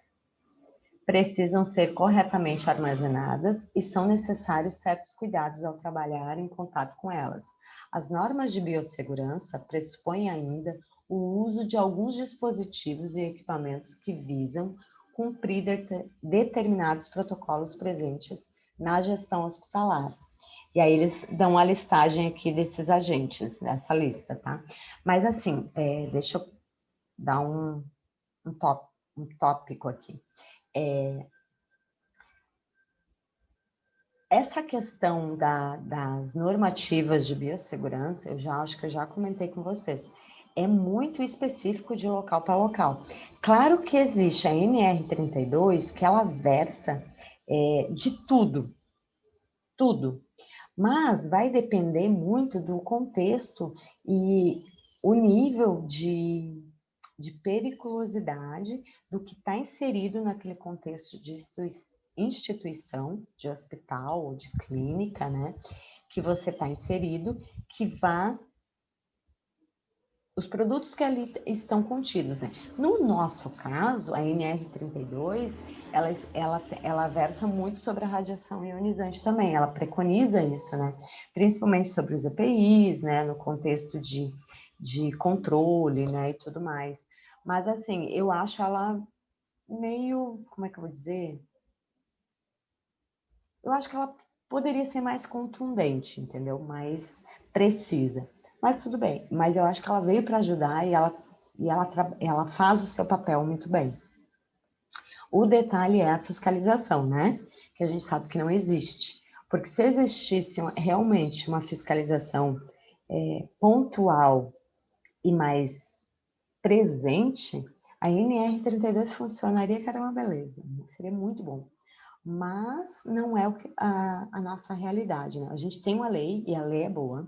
precisam ser corretamente armazenadas e são necessários certos cuidados ao trabalhar em contato com elas. As normas de biossegurança pressupõem ainda o uso de alguns dispositivos e equipamentos que visam cumprir determinados protocolos presentes na gestão hospitalar. E aí eles dão a listagem aqui desses agentes, nessa lista, tá? Mas assim, deixa eu dar um tópico aqui. Essa questão das normativas de biossegurança, acho que eu já comentei com vocês, é muito específico de local para local. Claro que existe a NR32, que ela versa de tudo, mas vai depender muito do contexto e o nível de periculosidade do que está inserido naquele contexto de instituição, de hospital ou de clínica, né, que você está inserido, os produtos que ali estão contidos, né? No nosso caso, a NR32, ela versa muito sobre a radiação ionizante também, ela preconiza isso, né? Principalmente sobre os EPIs, né, no contexto de controle, né, e tudo mais. Mas, assim, eu acho ela meio, como é que eu vou dizer? Eu acho que ela poderia ser mais contundente, entendeu? Mais precisa. Mas tudo bem. Mas eu acho que ela veio para ajudar e ela faz o seu papel muito bem. O detalhe é a fiscalização, né? Que a gente sabe que não existe. Porque se existisse realmente uma fiscalização pontual e mais presente, a NR32 funcionaria, que era uma beleza. Seria muito bom. Mas não é a nossa realidade, né? A gente tem uma lei, e a lei é boa,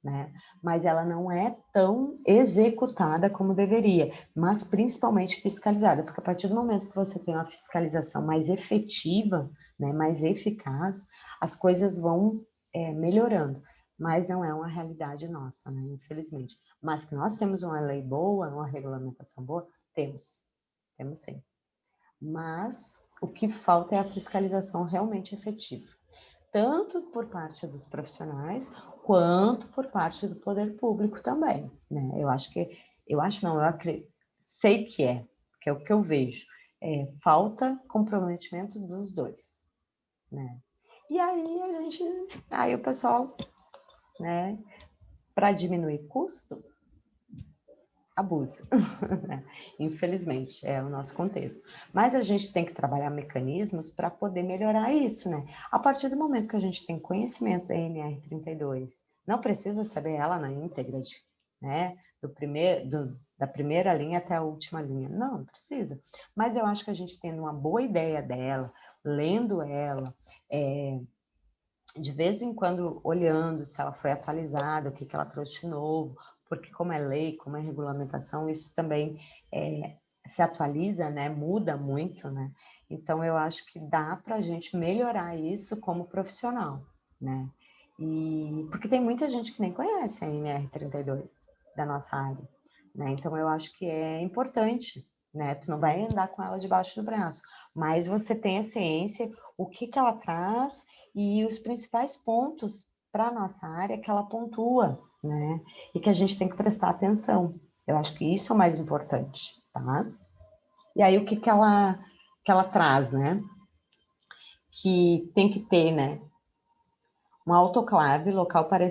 né? Mas ela não é tão executada como deveria, mas principalmente fiscalizada, porque a partir do momento que você tem uma fiscalização mais efetiva, né, mais eficaz, as coisas vão melhorando. Mas não é uma realidade nossa, né, infelizmente. Mas que nós temos uma lei boa, uma regulamentação boa, temos sim. Mas o que falta é a fiscalização realmente efetiva, tanto por parte dos profissionais, quanto por parte do poder público também, né? Sei que é o que eu vejo. Falta comprometimento dos dois, né? E aí o pessoal, né, para diminuir custo, abusa, né? Infelizmente, é o nosso contexto. Mas a gente tem que trabalhar mecanismos para poder melhorar isso, né? A partir do momento que a gente tem conhecimento da NR32, não precisa saber ela na íntegra, né? Da primeira linha até a última linha. Não precisa. Mas eu acho que a gente tendo uma boa ideia dela, lendo ela, de vez em quando olhando se ela foi atualizada, o que ela trouxe de novo, porque como é lei, como é regulamentação, isso também se atualiza, né? Muda muito, né? Então, eu acho que dá para a gente melhorar isso como profissional, né? Porque tem muita gente que nem conhece a NR32 da nossa área, né? Então, eu acho que é importante, né? Tu não vai andar com ela debaixo do braço, mas você tem a ciência, o que ela traz e os principais pontos para a nossa área que ela pontua, né? E que a gente tem que prestar atenção. Eu acho que isso é o mais importante, tá? E aí, o que ela traz, né? Que tem que ter, né? Um autoclave, local para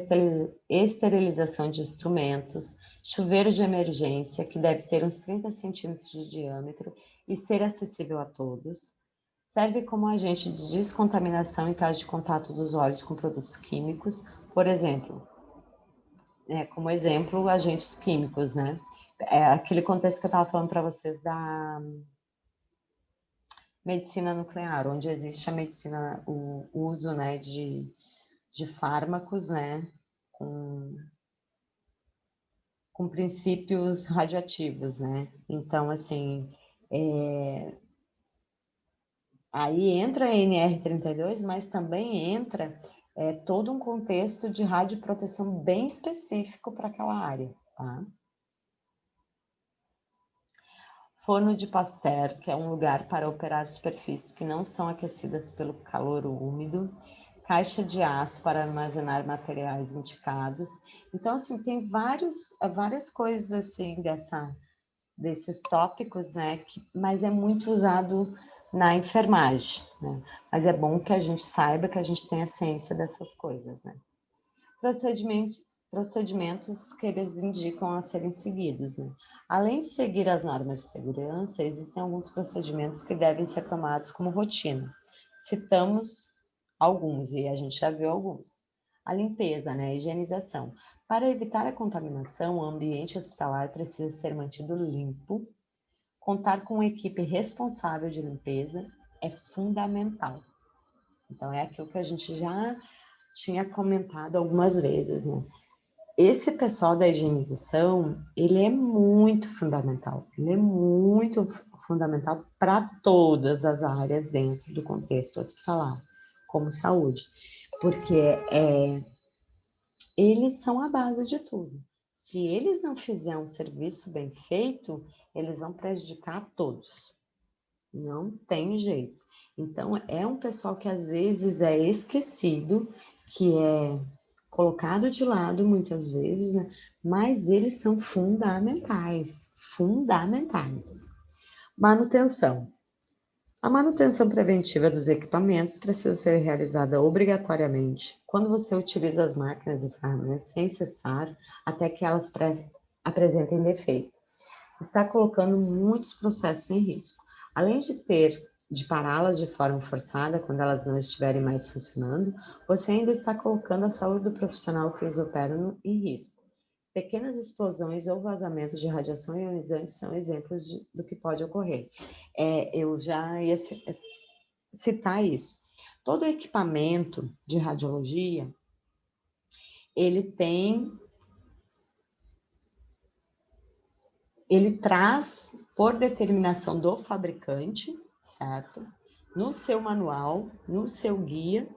esterilização de instrumentos, chuveiro de emergência, que deve ter uns 30 centímetros de diâmetro e ser acessível a todos. Serve como agente de descontaminação em caso de contato dos óleos com produtos químicos, por exemplo, como exemplo, agentes químicos, né? É aquele contexto que eu estava falando para vocês da medicina nuclear, onde existe a medicina, o uso, né, de fármacos, né, com princípios radioativos, né? Então, assim, aí entra a NR32, mas também entra todo um contexto de radioproteção bem específico para aquela área, tá? Forno de Pasteur, que é um lugar para operar superfícies que não são aquecidas pelo calor úmido. Caixa de aço para armazenar materiais indicados. Então, assim, tem várias coisas, assim, desses tópicos, né? Mas é muito usado na enfermagem, né? Mas é bom que a gente saiba que a gente tenha ciência dessas coisas, né? Procedimentos que eles indicam a serem seguidos, né? Além de seguir as normas de segurança, existem alguns procedimentos que devem ser tomados como rotina. Citamos alguns, e a gente já viu alguns. A limpeza, né? A higienização. Para evitar a contaminação, o ambiente hospitalar precisa ser mantido limpo. Contar com uma equipe responsável de limpeza é fundamental. Então, é aquilo que a gente já tinha comentado algumas vezes, né? Esse pessoal da higienização, ele é muito fundamental. Ele é muito fundamental para todas as áreas dentro do contexto hospitalar, como saúde. Porque eles são a base de tudo. Se eles não fizerem um serviço bem feito, eles vão prejudicar a todos. Não tem jeito. Então, é um pessoal que às vezes é esquecido, que é colocado de lado muitas vezes, né? Mas eles são fundamentais, fundamentais. Manutenção. A manutenção preventiva dos equipamentos precisa ser realizada obrigatoriamente quando você utiliza as máquinas e ferramentas sem cessar até que elas apresentem defeito. Está colocando muitos processos em risco. Além de pará-las de forma forçada quando elas não estiverem mais funcionando, você ainda está colocando a saúde do profissional que os opera em risco. Pequenas explosões ou vazamentos de radiação ionizante são exemplos do que pode ocorrer. Eu já ia citar isso. Todo equipamento de radiologia, ele traz, por determinação do fabricante, certo? no seu manual, no seu guia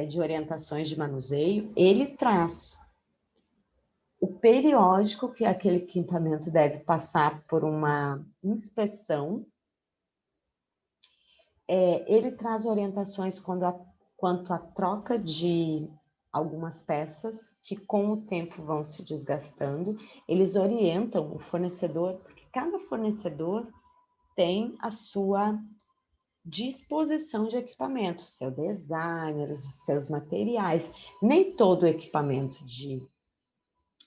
de orientações de manuseio, ele traz o periódico que aquele equipamento deve passar por uma inspeção. Ele traz orientações quanto à troca de algumas peças que com o tempo vão se desgastando. Eles orientam o fornecedor, porque cada fornecedor tem a sua disposição de equipamento, seu designer, os seus materiais. Nem todo equipamento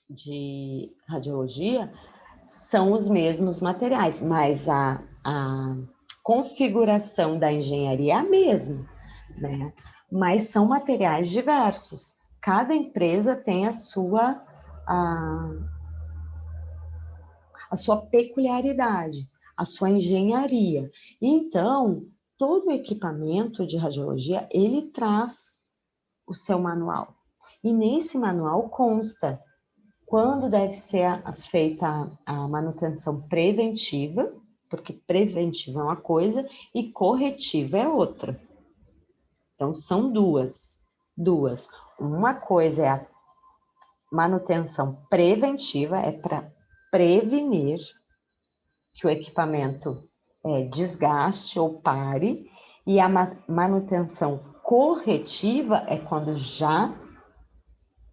de radiologia são os mesmos materiais, mas a configuração da engenharia é a mesma, né? Mas são materiais diversos. Cada empresa tem a sua peculiaridade, a sua engenharia. Então, todo equipamento de radiologia, ele traz o seu manual. E nesse manual consta quando deve ser feita a manutenção preventiva, porque preventiva é uma coisa e corretiva é outra. Então, são duas. Uma coisa é a manutenção preventiva, é para prevenir que o equipamento desgaste ou pare, e a manutenção corretiva é quando já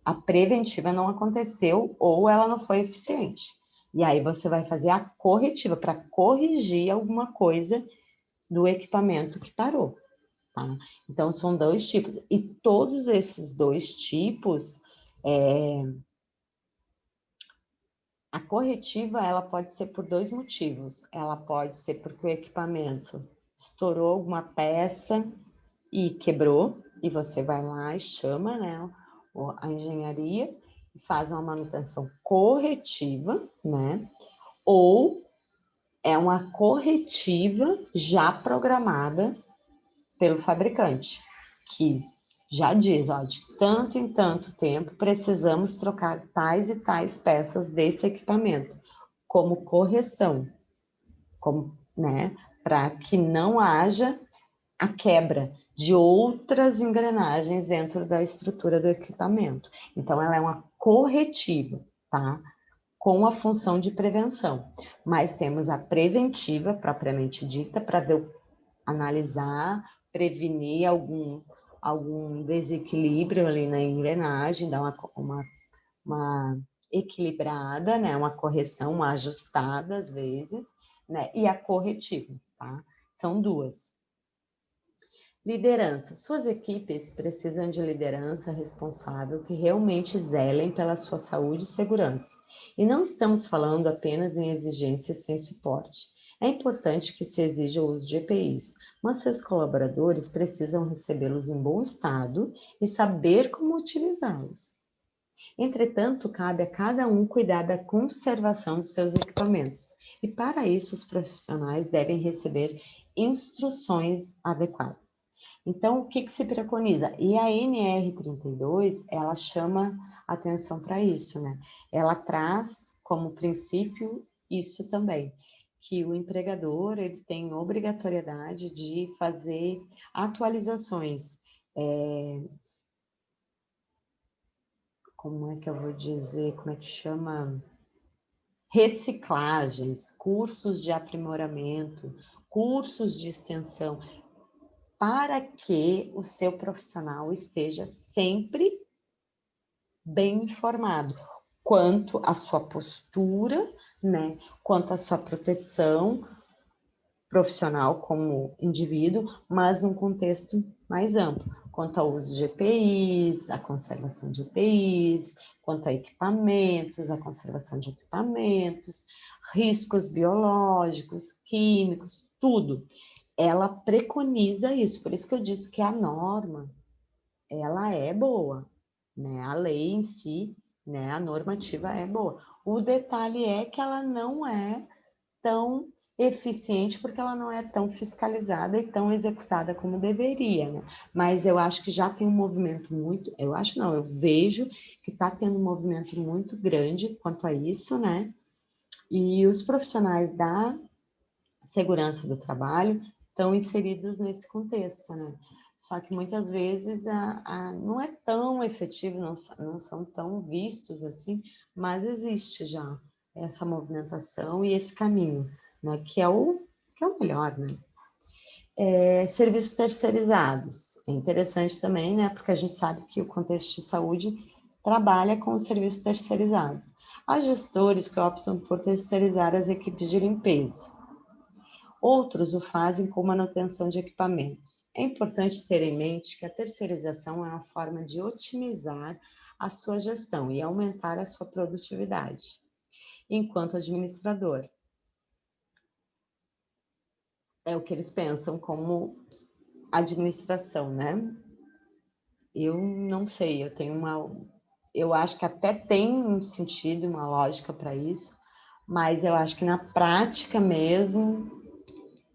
a preventiva não aconteceu ou ela não foi eficiente. E aí você vai fazer a corretiva para corrigir alguma coisa do equipamento que parou, tá? Então, são dois tipos. E todos esses dois tipos, a corretiva, ela pode ser por dois motivos. Ela pode ser porque o equipamento estourou alguma peça e quebrou, e você vai lá e chama, né, a engenharia e faz uma manutenção corretiva, né? Ou é uma corretiva já programada pelo fabricante, que já diz, ó, de tanto em tanto tempo precisamos trocar tais e tais peças desse equipamento, como correção, né, para que não haja a quebra de outras engrenagens dentro da estrutura do equipamento. Então, ela é uma corretiva, tá? Com a função de prevenção. Mas temos a preventiva, propriamente dita, para analisar, prevenir algum desequilíbrio ali na engrenagem, dar uma equilibrada, né? Uma correção, uma ajustada às vezes, né? E a corretiva, tá? São duas. Liderança. Suas equipes precisam de liderança responsável que realmente zelem pela sua saúde e segurança. E não estamos falando apenas em exigências sem suporte. É importante que se exija o uso de EPIs, mas seus colaboradores precisam recebê-los em bom estado e saber como utilizá-los. Entretanto, cabe a cada um cuidar da conservação dos seus equipamentos. E para isso, os profissionais devem receber instruções adequadas. Então, o que se preconiza? E a NR32, ela chama atenção para isso, né? Ela traz como princípio isso também, que o empregador, ele tem obrigatoriedade de fazer atualizações, como é que eu vou dizer, como é que chama? Reciclagens, cursos de aprimoramento, cursos de extensão, para que o seu profissional esteja sempre bem informado quanto à sua postura, né, quanto à sua proteção profissional como indivíduo, mas num contexto mais amplo, quanto ao uso de EPIs, a conservação de EPIs, quanto a equipamentos, a conservação de equipamentos, riscos biológicos, químicos, tudo. Ela preconiza isso, por isso que eu disse que a norma, ela é boa, né? A lei em si, né? A normativa é boa. O detalhe é que ela não é tão eficiente porque ela não é tão fiscalizada e tão executada como deveria, né? Mas eu acho que já tem um movimento muito, eu acho não, eu vejo que está tendo um movimento muito grande quanto a isso, né? E os profissionais da segurança do trabalho estão inseridos nesse contexto, né? Só que muitas vezes não é tão efetivo, não são tão vistos assim, mas existe já essa movimentação e esse caminho, né? Que é o melhor, né? Serviços terceirizados. É interessante também, né? Porque a gente sabe que o contexto de saúde trabalha com os serviços terceirizados. Há gestores que optam por terceirizar as equipes de limpeza. Outros o fazem com manutenção de equipamentos. É importante ter em mente que a terceirização é uma forma de otimizar a sua gestão e aumentar a sua produtividade. Enquanto administrador, é o que eles pensam como administração, né? Eu não sei, eu acho que até tem um sentido, uma lógica para isso, mas eu acho que na prática mesmo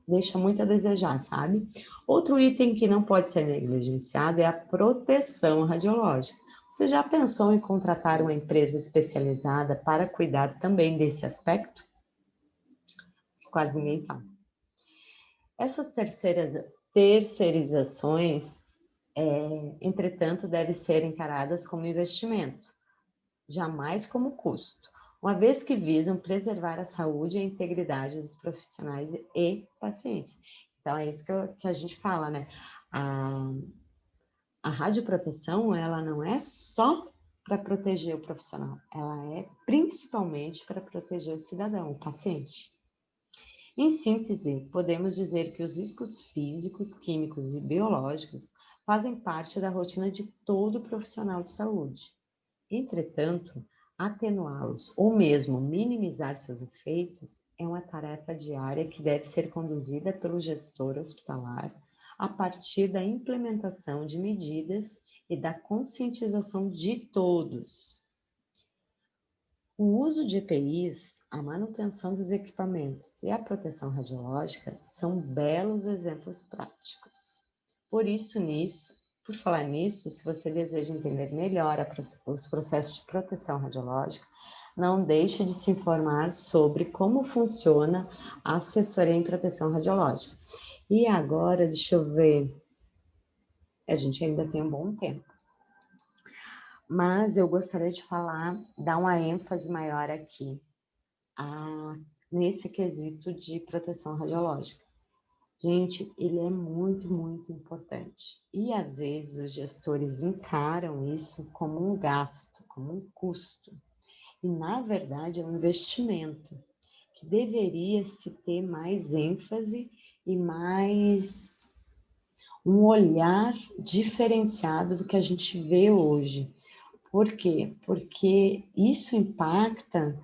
deixa muito a desejar, sabe? Outro item que não pode ser negligenciado é a proteção radiológica. Você já pensou em contratar uma empresa especializada para cuidar também desse aspecto? Quase ninguém fala. Essas terceirizações, entretanto, devem ser encaradas como investimento, jamais como custo, uma vez que visam preservar a saúde e a integridade dos profissionais e pacientes. Então, é isso que a gente fala, né? A radioproteção, ela não é só para proteger o profissional, ela é principalmente para proteger o cidadão, o paciente. Em síntese, podemos dizer que os riscos físicos, químicos e biológicos fazem parte da rotina de todo profissional de saúde. Entretanto, atenuá-los ou mesmo minimizar seus efeitos é uma tarefa diária que deve ser conduzida pelo gestor hospitalar a partir da implementação de medidas e da conscientização de todos. O uso de EPIs, a manutenção dos equipamentos e a proteção radiológica são belos exemplos práticos. Por falar nisso, se você deseja entender melhor os processos de proteção radiológica, não deixe de se informar sobre como funciona a assessoria em proteção radiológica. E agora, deixa eu ver, a gente ainda tem um bom tempo. Mas eu gostaria de dar uma ênfase maior aqui nesse quesito de proteção radiológica. Gente, ele é muito, muito importante. E às vezes os gestores encaram isso como um gasto, como um custo. E na verdade é um investimento que deveria se ter mais ênfase e mais um olhar diferenciado do que a gente vê hoje. Por quê? Porque isso impacta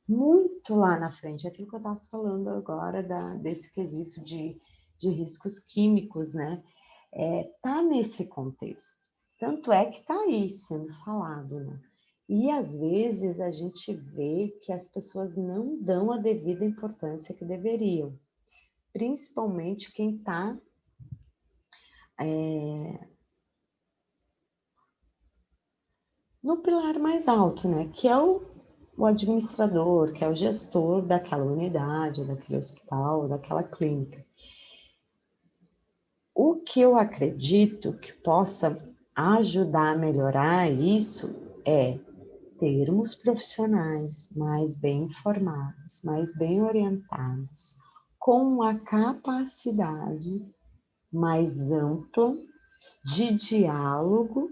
muito lá na frente, aquilo que eu estava falando agora desse quesito de riscos químicos, né? Tá nesse contexto. Tanto é que está aí sendo falado, né? E às vezes a gente vê que as pessoas não dão a devida importância que deveriam, principalmente quem está no pilar mais alto, né? Que é o administrador, que é o gestor daquela unidade, daquele hospital, daquela clínica. O que eu acredito que possa ajudar a melhorar isso é termos profissionais mais bem informados, mais bem orientados, com a capacidade mais ampla de diálogo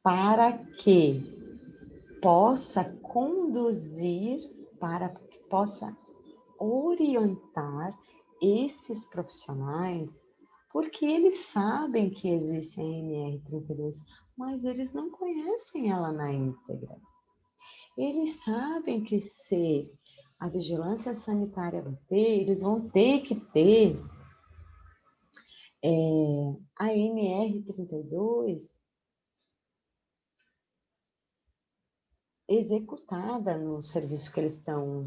para que possa conduzir, para que possa orientar esses profissionais, porque eles sabem que existe a MR32, mas eles não conhecem ela na íntegra. Eles sabem que se a vigilância sanitária bater, eles vão ter que ter a MR32 executada no serviço que eles estão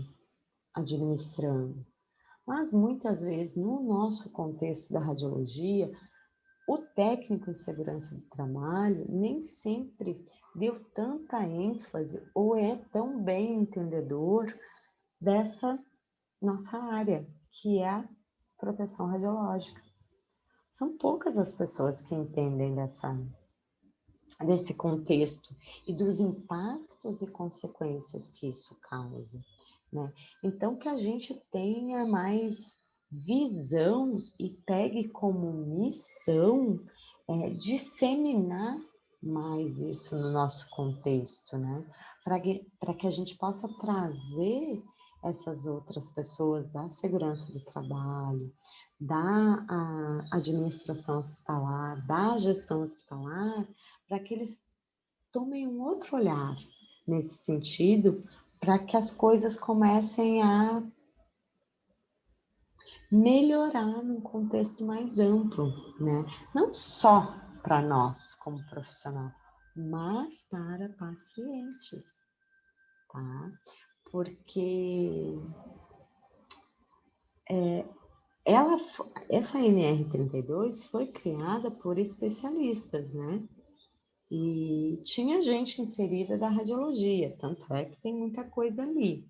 administrando. Mas muitas vezes, no nosso contexto da radiologia, o técnico em segurança do trabalho nem sempre deu tanta ênfase ou é tão bem entendedor dessa nossa área, que é proteção radiológica. São poucas as pessoas que entendem desse contexto e dos impactos e consequências que isso causa, né? Então, que a gente tenha mais visão e pegue como missão disseminar mais isso no nosso contexto, né? Para que a gente possa trazer essas outras pessoas da segurança do trabalho, da administração hospitalar, da gestão hospitalar, para que eles tomem um outro olhar nesse sentido, para que as coisas comecem a melhorar num contexto mais amplo, né? Não só para nós como profissional, mas para pacientes, tá? Porque essa NR32 foi criada por especialistas, né? E tinha gente inserida da radiologia, tanto é que tem muita coisa ali,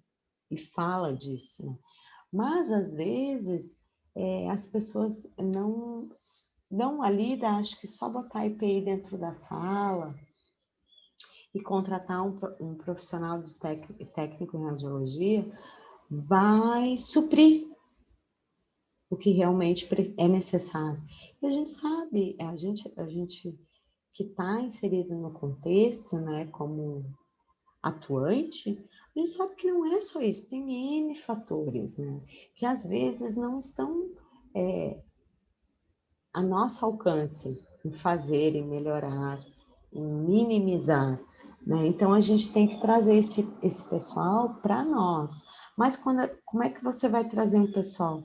e fala disso, né? Mas, às vezes, as pessoas não dão a lida, acho que só botar a EPI dentro da sala e contratar um profissional de técnico em radiologia vai suprir o que realmente é necessário. E a gente sabe, a gente que está inserido no contexto, né, como atuante, a gente sabe que não é só isso, tem N fatores, né, que às vezes não estão a nosso alcance em fazer, em melhorar, em minimizar, né? Então, a gente tem que trazer esse pessoal para nós. Mas como é que você vai trazer um pessoal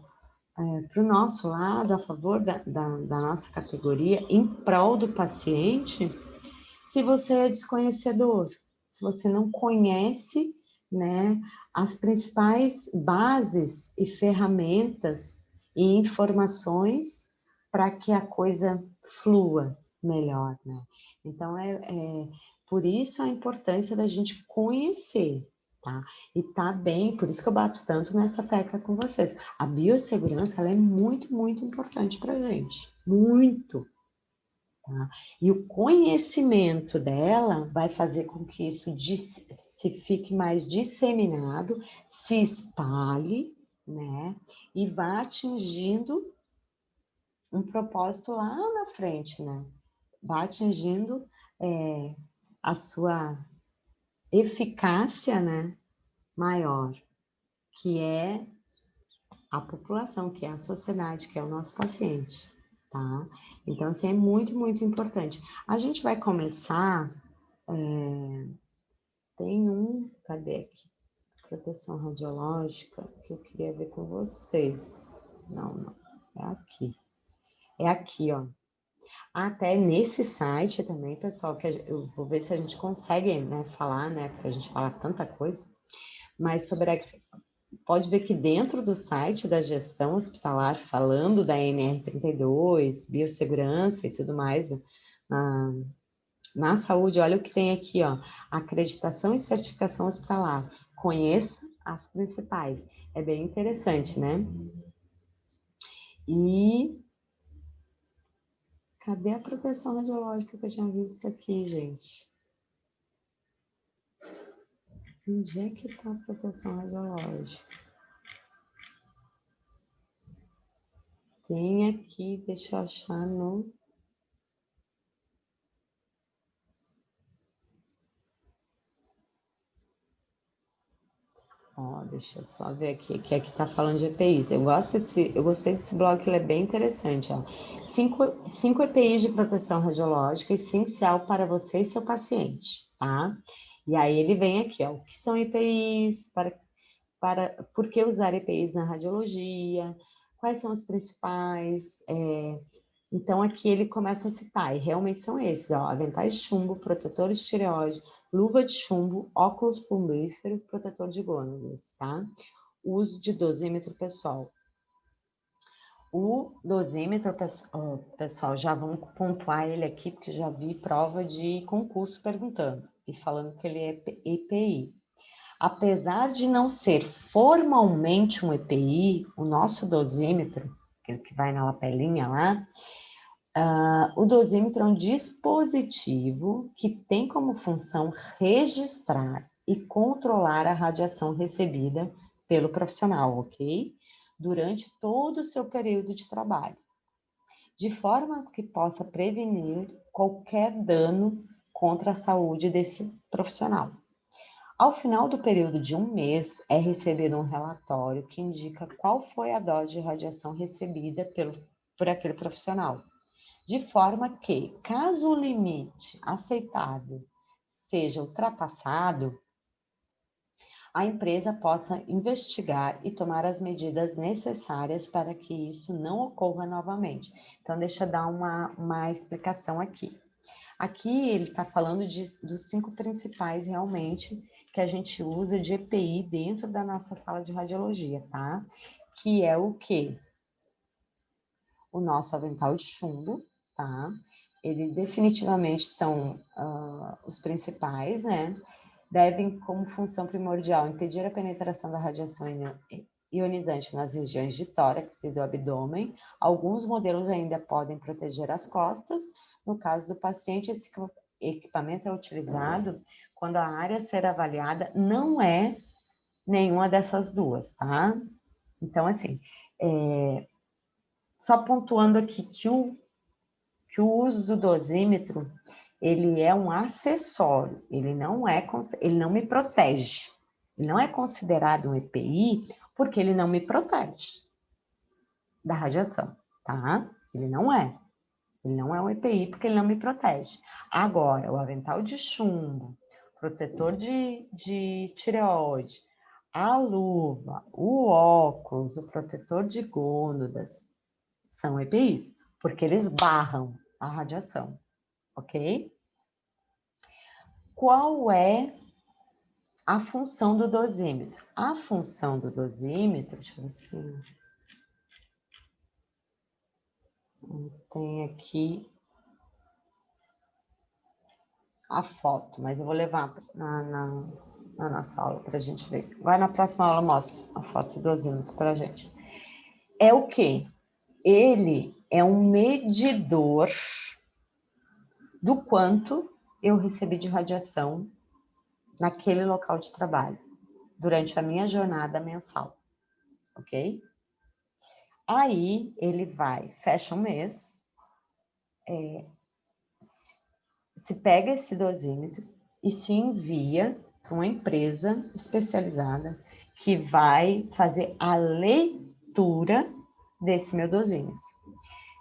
para o nosso lado, a favor da nossa categoria, em prol do paciente, se você é desconhecedor, se você não conhece, né, as principais bases e ferramentas e informações para que a coisa flua melhor, né? Então, por isso a importância da gente conhecer, tá? E tá bem, por isso que eu bato tanto nessa tecla com vocês. A biossegurança, ela é muito, muito importante para a gente. Muito. Tá? E o conhecimento dela vai fazer com que isso se fique mais disseminado, se espalhe, né? E vá atingindo um propósito lá na frente, né? Vá atingindo a sua eficácia, né, maior, que é a população, que é a sociedade, que é o nosso paciente, tá? Então, assim, é muito, muito importante. A gente vai começar, cadê aqui? Proteção radiológica, que eu queria ver com vocês. Não, é aqui. É aqui, ó. Até nesse site também, pessoal, que eu vou ver se a gente consegue, né, falar, né, porque a gente fala tanta coisa, mas pode ver que dentro do site da gestão hospitalar, falando da NR32, biossegurança e tudo mais, na saúde, olha o que tem aqui, ó, acreditação e certificação hospitalar. Conheça as principais. É bem interessante, né? E cadê a proteção radiológica que eu tinha visto aqui, gente? Onde é que está a proteção radiológica? Tem aqui, deixa eu achar no... Ó, deixa eu só ver aqui, que aqui tá falando de EPIs. Eu gostei desse blog, ele é bem interessante, ó. 5 EPIs de proteção radiológica, essencial para você e seu paciente, tá? E aí ele vem aqui, ó, o que são EPIs, por que usar EPIs na radiologia, quais são os principais, então aqui ele começa a citar, e realmente são esses, ó, aventais de chumbo, protetores de tireoide, luva de chumbo, óculos plumbífero, protetor de gônadas, tá? Uso de dosímetro pessoal. O dosímetro, pessoal, já vamos pontuar ele aqui, porque já vi prova de concurso perguntando, e falando que ele é EPI. Apesar de não ser formalmente um EPI, o nosso dosímetro, aquele que vai na lapelinha lá, o dosímetro é um dispositivo que tem como função registrar e controlar a radiação recebida pelo profissional, ok? Durante todo o seu período de trabalho, de forma que possa prevenir qualquer dano contra a saúde desse profissional. Ao final do período de um mês, é recebido um relatório que indica qual foi a dose de radiação recebida por aquele profissional. De forma que, caso o limite aceitável seja ultrapassado, a empresa possa investigar e tomar as medidas necessárias para que isso não ocorra novamente. Então, deixa eu dar uma explicação aqui. Aqui ele está falando dos 5 principais realmente que a gente usa de EPI dentro da nossa sala de radiologia, tá? Que é o quê? O nosso avental de chumbo, tá? Ele definitivamente são os principais, né? Devem, como função primordial, impedir a penetração da radiação ionizante nas regiões de tórax e do abdômen. Alguns modelos ainda podem proteger as costas. No caso do paciente, esse equipamento é utilizado quando a área a ser avaliada não é nenhuma dessas duas, tá? Então, assim, só pontuando aqui que o uso do dosímetro, ele é um acessório, ele não me protege. Ele não é considerado um EPI porque ele não me protege da radiação, tá? Ele não é. Ele não é um EPI porque ele não me protege. Agora, o avental de chumbo, protetor de tireoide, a luva, o óculos, o protetor de gônadas, são EPIs, porque eles barram a radiação, ok? Qual é a função do dosímetro? A função do dosímetro, deixa eu ver se tem aqui a foto, mas eu vou levar na nossa aula para a gente ver. Agora na próxima aula eu mostro a foto do dosímetro para a gente. É o quê? Ele é um medidor do quanto eu recebi de radiação naquele local de trabalho, durante a minha jornada mensal, ok? Aí, ele vai, fecha um mês, se pega esse dosímetro e se envia para uma empresa especializada que vai fazer a leitura desse meu dosímetro.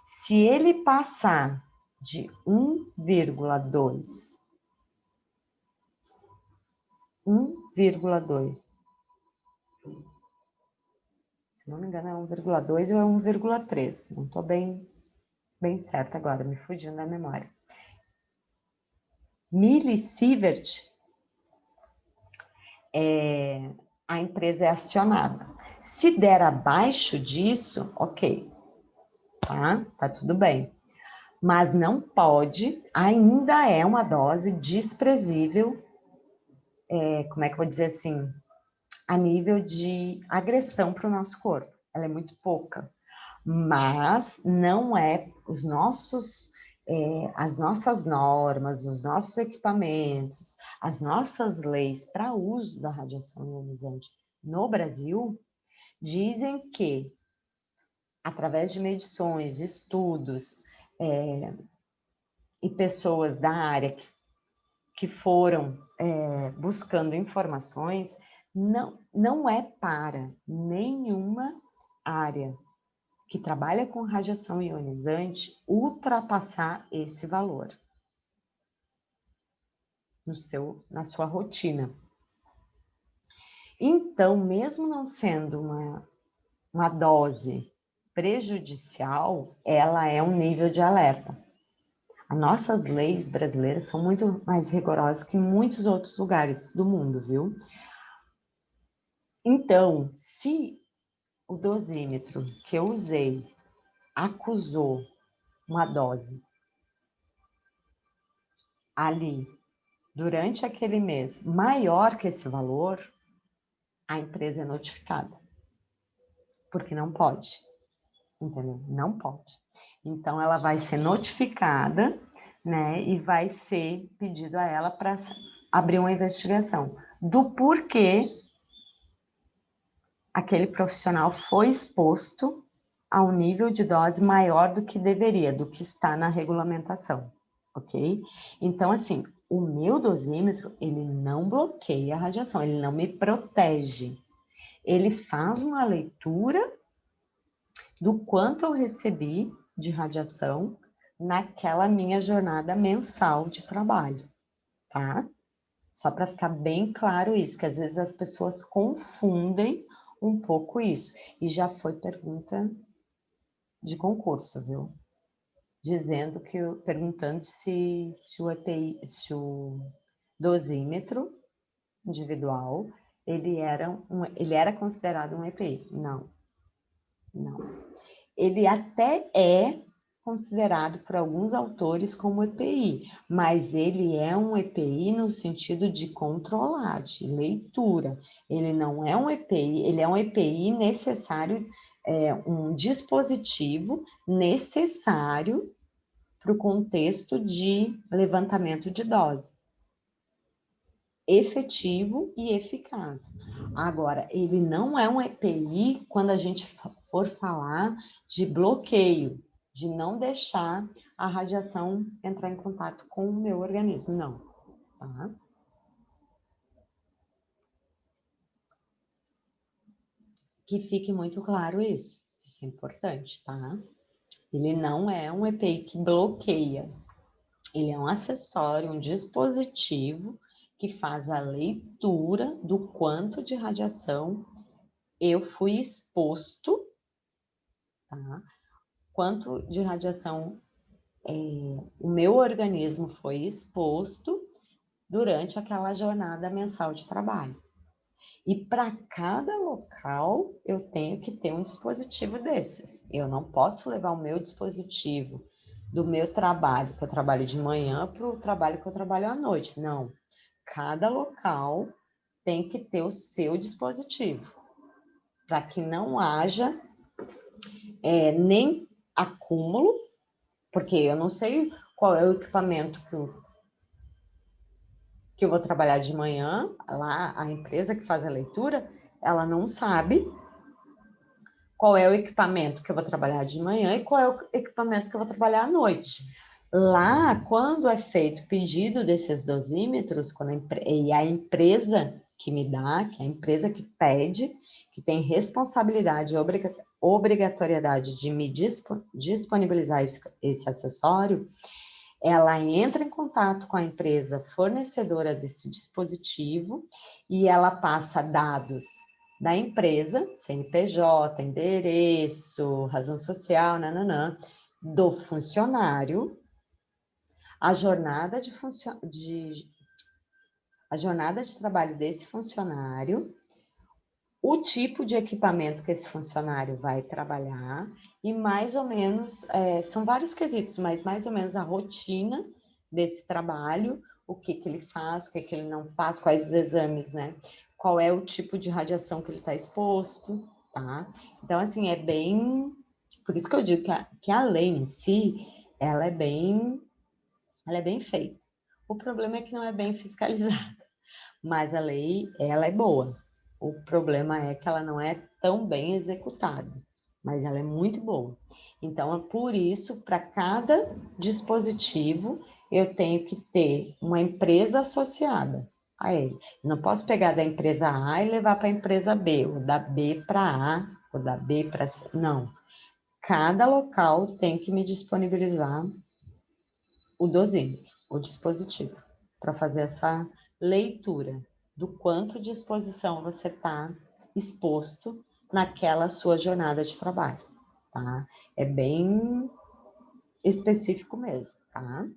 Se ele passar de 1,2, se não me engano é 1,2 ou é 1,3, não estou bem certa agora, me fugindo da memória. Millisievert, a empresa é acionada. Se der abaixo disso, ok, tá tudo bem. Mas não pode, ainda é uma dose desprezível, como é que eu vou dizer assim, a nível de agressão para o nosso corpo. Ela é muito pouca, mas não é as nossas normas, os nossos equipamentos, as nossas leis para uso da radiação ionizante no Brasil dizem que, através de medições, estudos e pessoas da área que foram buscando informações, não é para nenhuma área que trabalha com radiação ionizante ultrapassar esse valor na sua rotina. Então, mesmo não sendo uma dose prejudicial, ela é um nível de alerta. As nossas leis brasileiras são muito mais rigorosas que muitos outros lugares do mundo, viu? Então, se o dosímetro que eu usei acusou uma dose ali, durante aquele mês, maior que esse valor, a empresa é notificada, porque não pode. entendeu? Não pode. Então, ela vai ser notificada, né, e vai ser pedido a ela para abrir uma investigação do porquê aquele profissional foi exposto a um nível de dose maior do que deveria, do que está na regulamentação, ok? Então, assim, o meu dosímetro, ele não bloqueia a radiação, ele não me protege. Ele faz uma leitura do quanto eu recebi de radiação naquela minha jornada mensal de trabalho, tá? Só para ficar bem claro isso, que às vezes as pessoas confundem um pouco isso. E já foi pergunta de concurso, viu? Dizendo que, perguntando se o EPI, se o dosímetro individual, ele era considerado um EPI. Não, não. Ele até é considerado por alguns autores como EPI, mas ele é um EPI no sentido de controlar, de leitura. Ele não é um EPI, ele é um EPI necessário, um dispositivo necessário para o contexto de levantamento de dose. Efetivo e eficaz. Agora, ele não é um EPI quando a gente for falar de bloqueio, de não deixar a radiação entrar em contato com o meu organismo, não, tá? Que fique muito claro isso é importante, tá? Ele não é um EPI que bloqueia, ele é um acessório, um dispositivo que faz a leitura do quanto de radiação eu fui exposto, tá? Quanto de radiação o meu organismo foi exposto durante aquela jornada mensal de trabalho. E para cada local, eu tenho que ter um dispositivo desses. Eu não posso levar o meu dispositivo do meu trabalho, que eu trabalho de manhã, para o trabalho que eu trabalho à noite. Não. Cada local tem que ter o seu dispositivo, para que não haja nem acúmulo, porque eu não sei qual é o equipamento que eu vou trabalhar de manhã, lá a empresa que faz a leitura, ela não sabe qual é o equipamento que eu vou trabalhar de manhã e qual é o equipamento que eu vou trabalhar à noite. Lá, quando é feito o pedido desses dosímetros, e a empresa que me dá, que é a empresa que pede, que tem responsabilidade e obrigatoriedade de me disponibilizar esse acessório, ela entra em contato com a empresa fornecedora desse dispositivo e ela passa dados da empresa, CNPJ, endereço, razão social, nananã, do funcionário, a jornada de trabalho desse funcionário, o tipo de equipamento que esse funcionário vai trabalhar e mais ou menos, são vários quesitos, mas mais ou menos a rotina desse trabalho, o que ele faz, o que ele não faz, quais os exames, né? Qual é o tipo de radiação que ele está exposto, tá? Então, assim, por isso que eu digo que a lei em si, ela é bem feita. O problema é que não é bem fiscalizada, mas a lei, ela é boa. O problema é que ela não é tão bem executada, mas ela é muito boa. Então, é por isso, para cada dispositivo, eu tenho que ter uma empresa associada a ele. Não posso pegar da empresa A e levar para a empresa B, ou da B para A, ou da B para C. Não. Cada local tem que me disponibilizar o dosímetro, o dispositivo, para fazer essa leitura do quanto de exposição você está exposto naquela sua jornada de trabalho, tá? É bem específico mesmo, tá?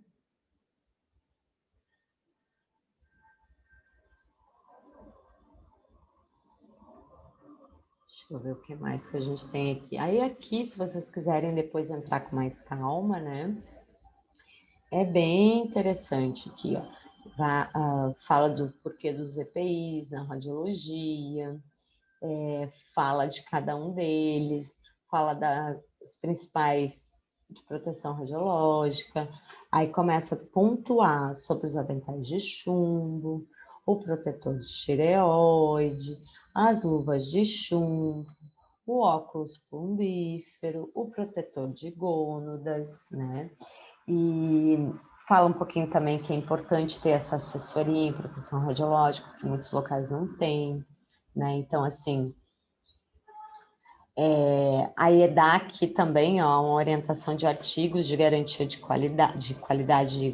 Deixa eu ver o que mais que a gente tem aqui. Aí aqui, se vocês quiserem depois entrar com mais calma, né? É bem interessante aqui, ó. Fala do porquê dos EPIs na radiologia, fala de cada um deles, fala os principais de proteção radiológica, aí começa a pontuar sobre os aventais de chumbo, o protetor de tireoide, as luvas de chumbo, o óculos plumbífero, o protetor de gônadas, né? E fala um pouquinho também que é importante ter essa assessoria em proteção radiológica, que muitos locais não têm, né? Então, assim, a EDAC também, ó, uma orientação de artigos de garantia de qualidade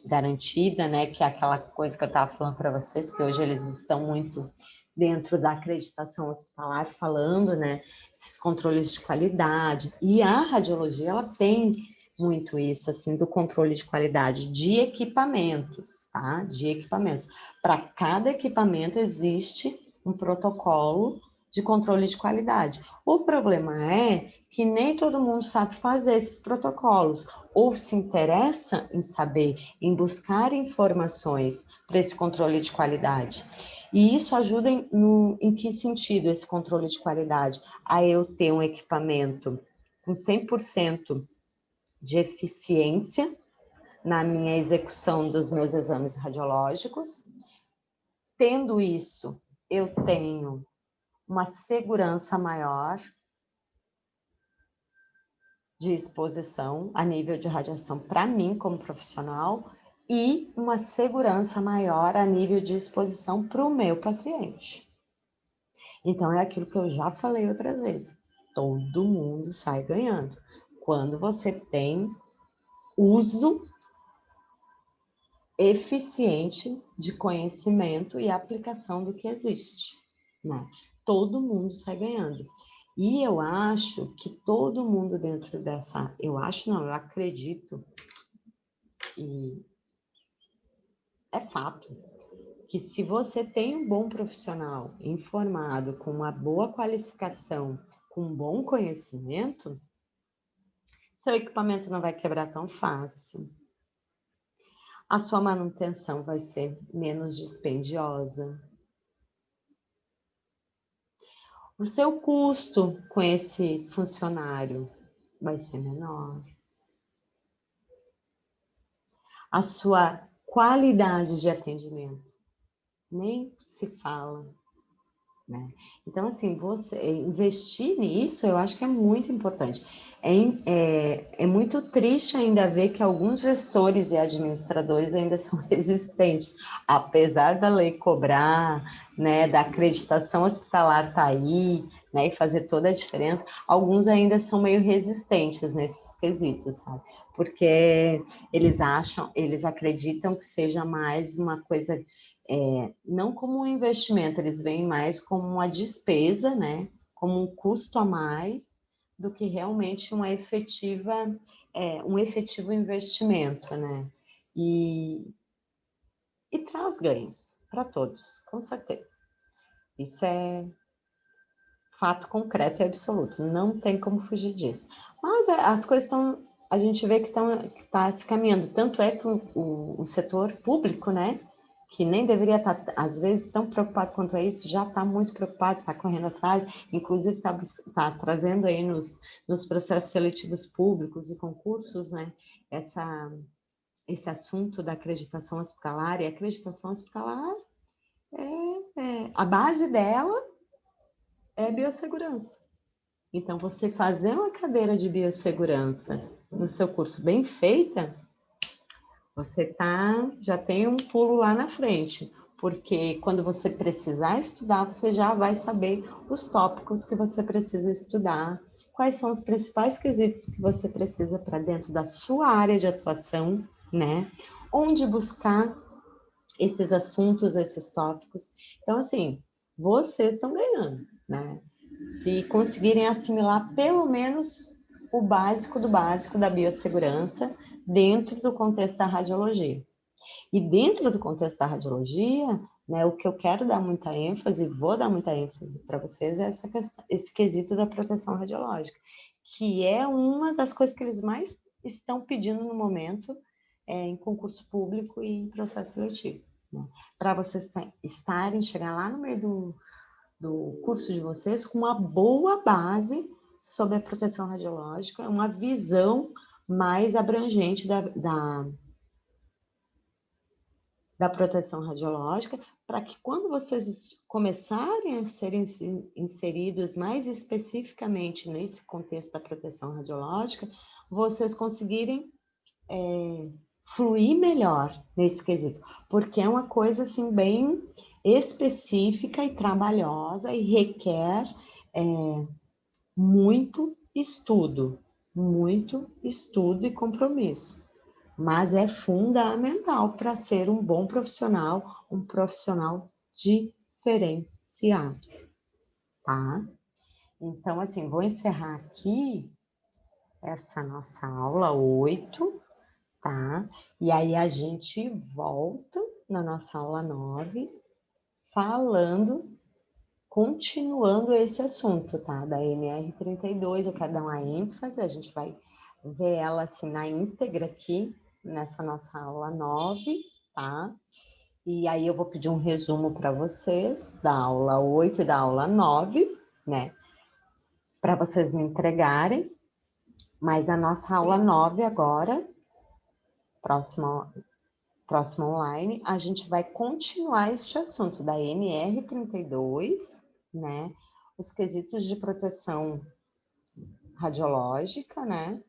garantida, né? Que é aquela coisa que eu estava falando para vocês, que hoje eles estão muito dentro da acreditação hospitalar, falando, né? Esses controles de qualidade. E a radiologia, ela tem muito isso, assim, do controle de qualidade de equipamentos, tá? De equipamentos. Para cada equipamento existe um protocolo de controle de qualidade. O problema é que nem todo mundo sabe fazer esses protocolos, ou se interessa em saber, em buscar informações para esse controle de qualidade. E isso ajuda em que sentido esse controle de qualidade? A eu ter um equipamento com 100% de eficiência na minha execução dos meus exames radiológicos. Tendo isso, eu tenho uma segurança maior de exposição a nível de radiação para mim como profissional e uma segurança maior a nível de exposição para o meu paciente. Então, é aquilo que eu já falei outras vezes. Todo mundo sai ganhando. Quando você tem uso eficiente de conhecimento e aplicação do que existe, né? Todo mundo sai ganhando. E eu acho que todo mundo dentro dessa... Eu acho não, eu acredito, e é fato, que se você tem um bom profissional informado, com uma boa qualificação, com um bom conhecimento, seu equipamento não vai quebrar tão fácil. A sua manutenção vai ser menos dispendiosa. O seu custo com esse funcionário vai ser menor. A sua qualidade de atendimento nem se fala, né? Então, assim, você investir nisso, eu acho que é muito importante. É muito triste ainda ver que alguns gestores e administradores ainda são resistentes, apesar da lei cobrar, né, da acreditação hospitalar estar aí, né, e fazer toda a diferença, alguns ainda são meio resistentes nesses quesitos, sabe? Porque eles acreditam que seja mais uma coisa... não como um investimento, eles veem mais como uma despesa, né? Como um custo a mais do que realmente um efetivo investimento, né? E traz ganhos para todos, com certeza. Isso é fato concreto e absoluto, não tem como fugir disso. Mas as coisas estão, a gente vê que está se caminhando, tanto é que o setor público, né? Que nem deveria estar, às vezes, tão preocupado quanto a isso, já está muito preocupado, está correndo atrás, inclusive está trazendo aí nos processos seletivos públicos e concursos, né, esse assunto da acreditação hospitalar, e a acreditação hospitalar, a base dela é biossegurança. Então, você fazer uma cadeira de biossegurança no seu curso bem feita, você já tem um pulo lá na frente, porque quando você precisar estudar, você já vai saber os tópicos que você precisa estudar, quais são os principais quesitos que você precisa para dentro da sua área de atuação, né? Onde buscar esses assuntos, esses tópicos. Então, assim, vocês estão ganhando, né? Se conseguirem assimilar pelo menos o básico do básico da biossegurança dentro do contexto da radiologia. E dentro do contexto da radiologia, né, o que eu quero dar muita ênfase, vou dar muita ênfase para vocês, é essa questão, esse quesito da proteção radiológica, que é uma das coisas que eles mais estão pedindo no momento em concurso público e em processo seletivo. Né? Para vocês chegar lá no meio do curso de vocês com uma boa base sobre a proteção radiológica, uma visão mais abrangente da proteção radiológica, para que quando vocês começarem a ser inseridos mais especificamente nesse contexto da proteção radiológica, vocês conseguirem fluir melhor nesse quesito, porque é uma coisa assim bem específica e trabalhosa e requer muito estudo e compromisso. Mas é fundamental para ser um bom profissional, um profissional diferenciado, tá? Então, assim, vou encerrar aqui essa nossa aula 8, tá? E aí a gente volta na nossa aula 9, continuando esse assunto, tá? Da NR32, eu quero dar uma ênfase, a gente vai ver ela assim na íntegra aqui, nessa nossa aula 9, tá? E aí eu vou pedir um resumo para vocês da aula 8 e da aula 9, né? Para vocês me entregarem. Mas a nossa aula 9 agora, próxima online, a gente vai continuar este assunto da NR32, né? Os quesitos de proteção radiológica, né?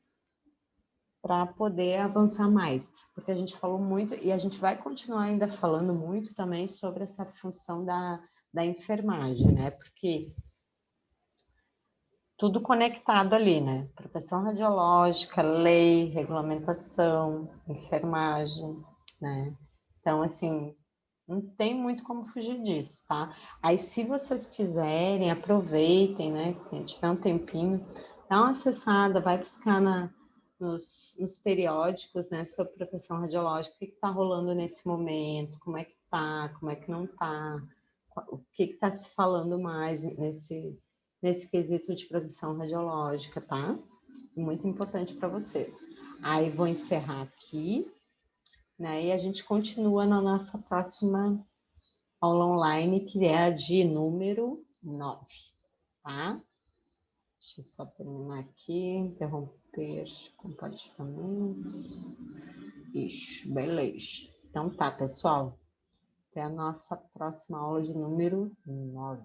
Para poder avançar mais, porque a gente falou muito, e a gente vai continuar ainda falando muito também sobre essa função da enfermagem, né? Porque tudo conectado ali, né? Proteção radiológica, lei, regulamentação, enfermagem, né? Então, assim, não tem muito como fugir disso, tá? Aí, se vocês quiserem, aproveitem, né? Quem tiver um tempinho, dá uma acessada, vai buscar nos periódicos, né? Sobre proteção radiológica, o que está rolando nesse momento, como é que tá, como é que não tá, o que está se falando mais nesse quesito de proteção radiológica, tá? Muito importante para vocês. Aí, vou encerrar aqui, né? E a gente continua na nossa próxima aula online, que é a de número 9, tá? Deixa eu só terminar aqui, interromper compartilhamento. Isso, beleza. Então tá, pessoal. Até a nossa próxima aula de número 9.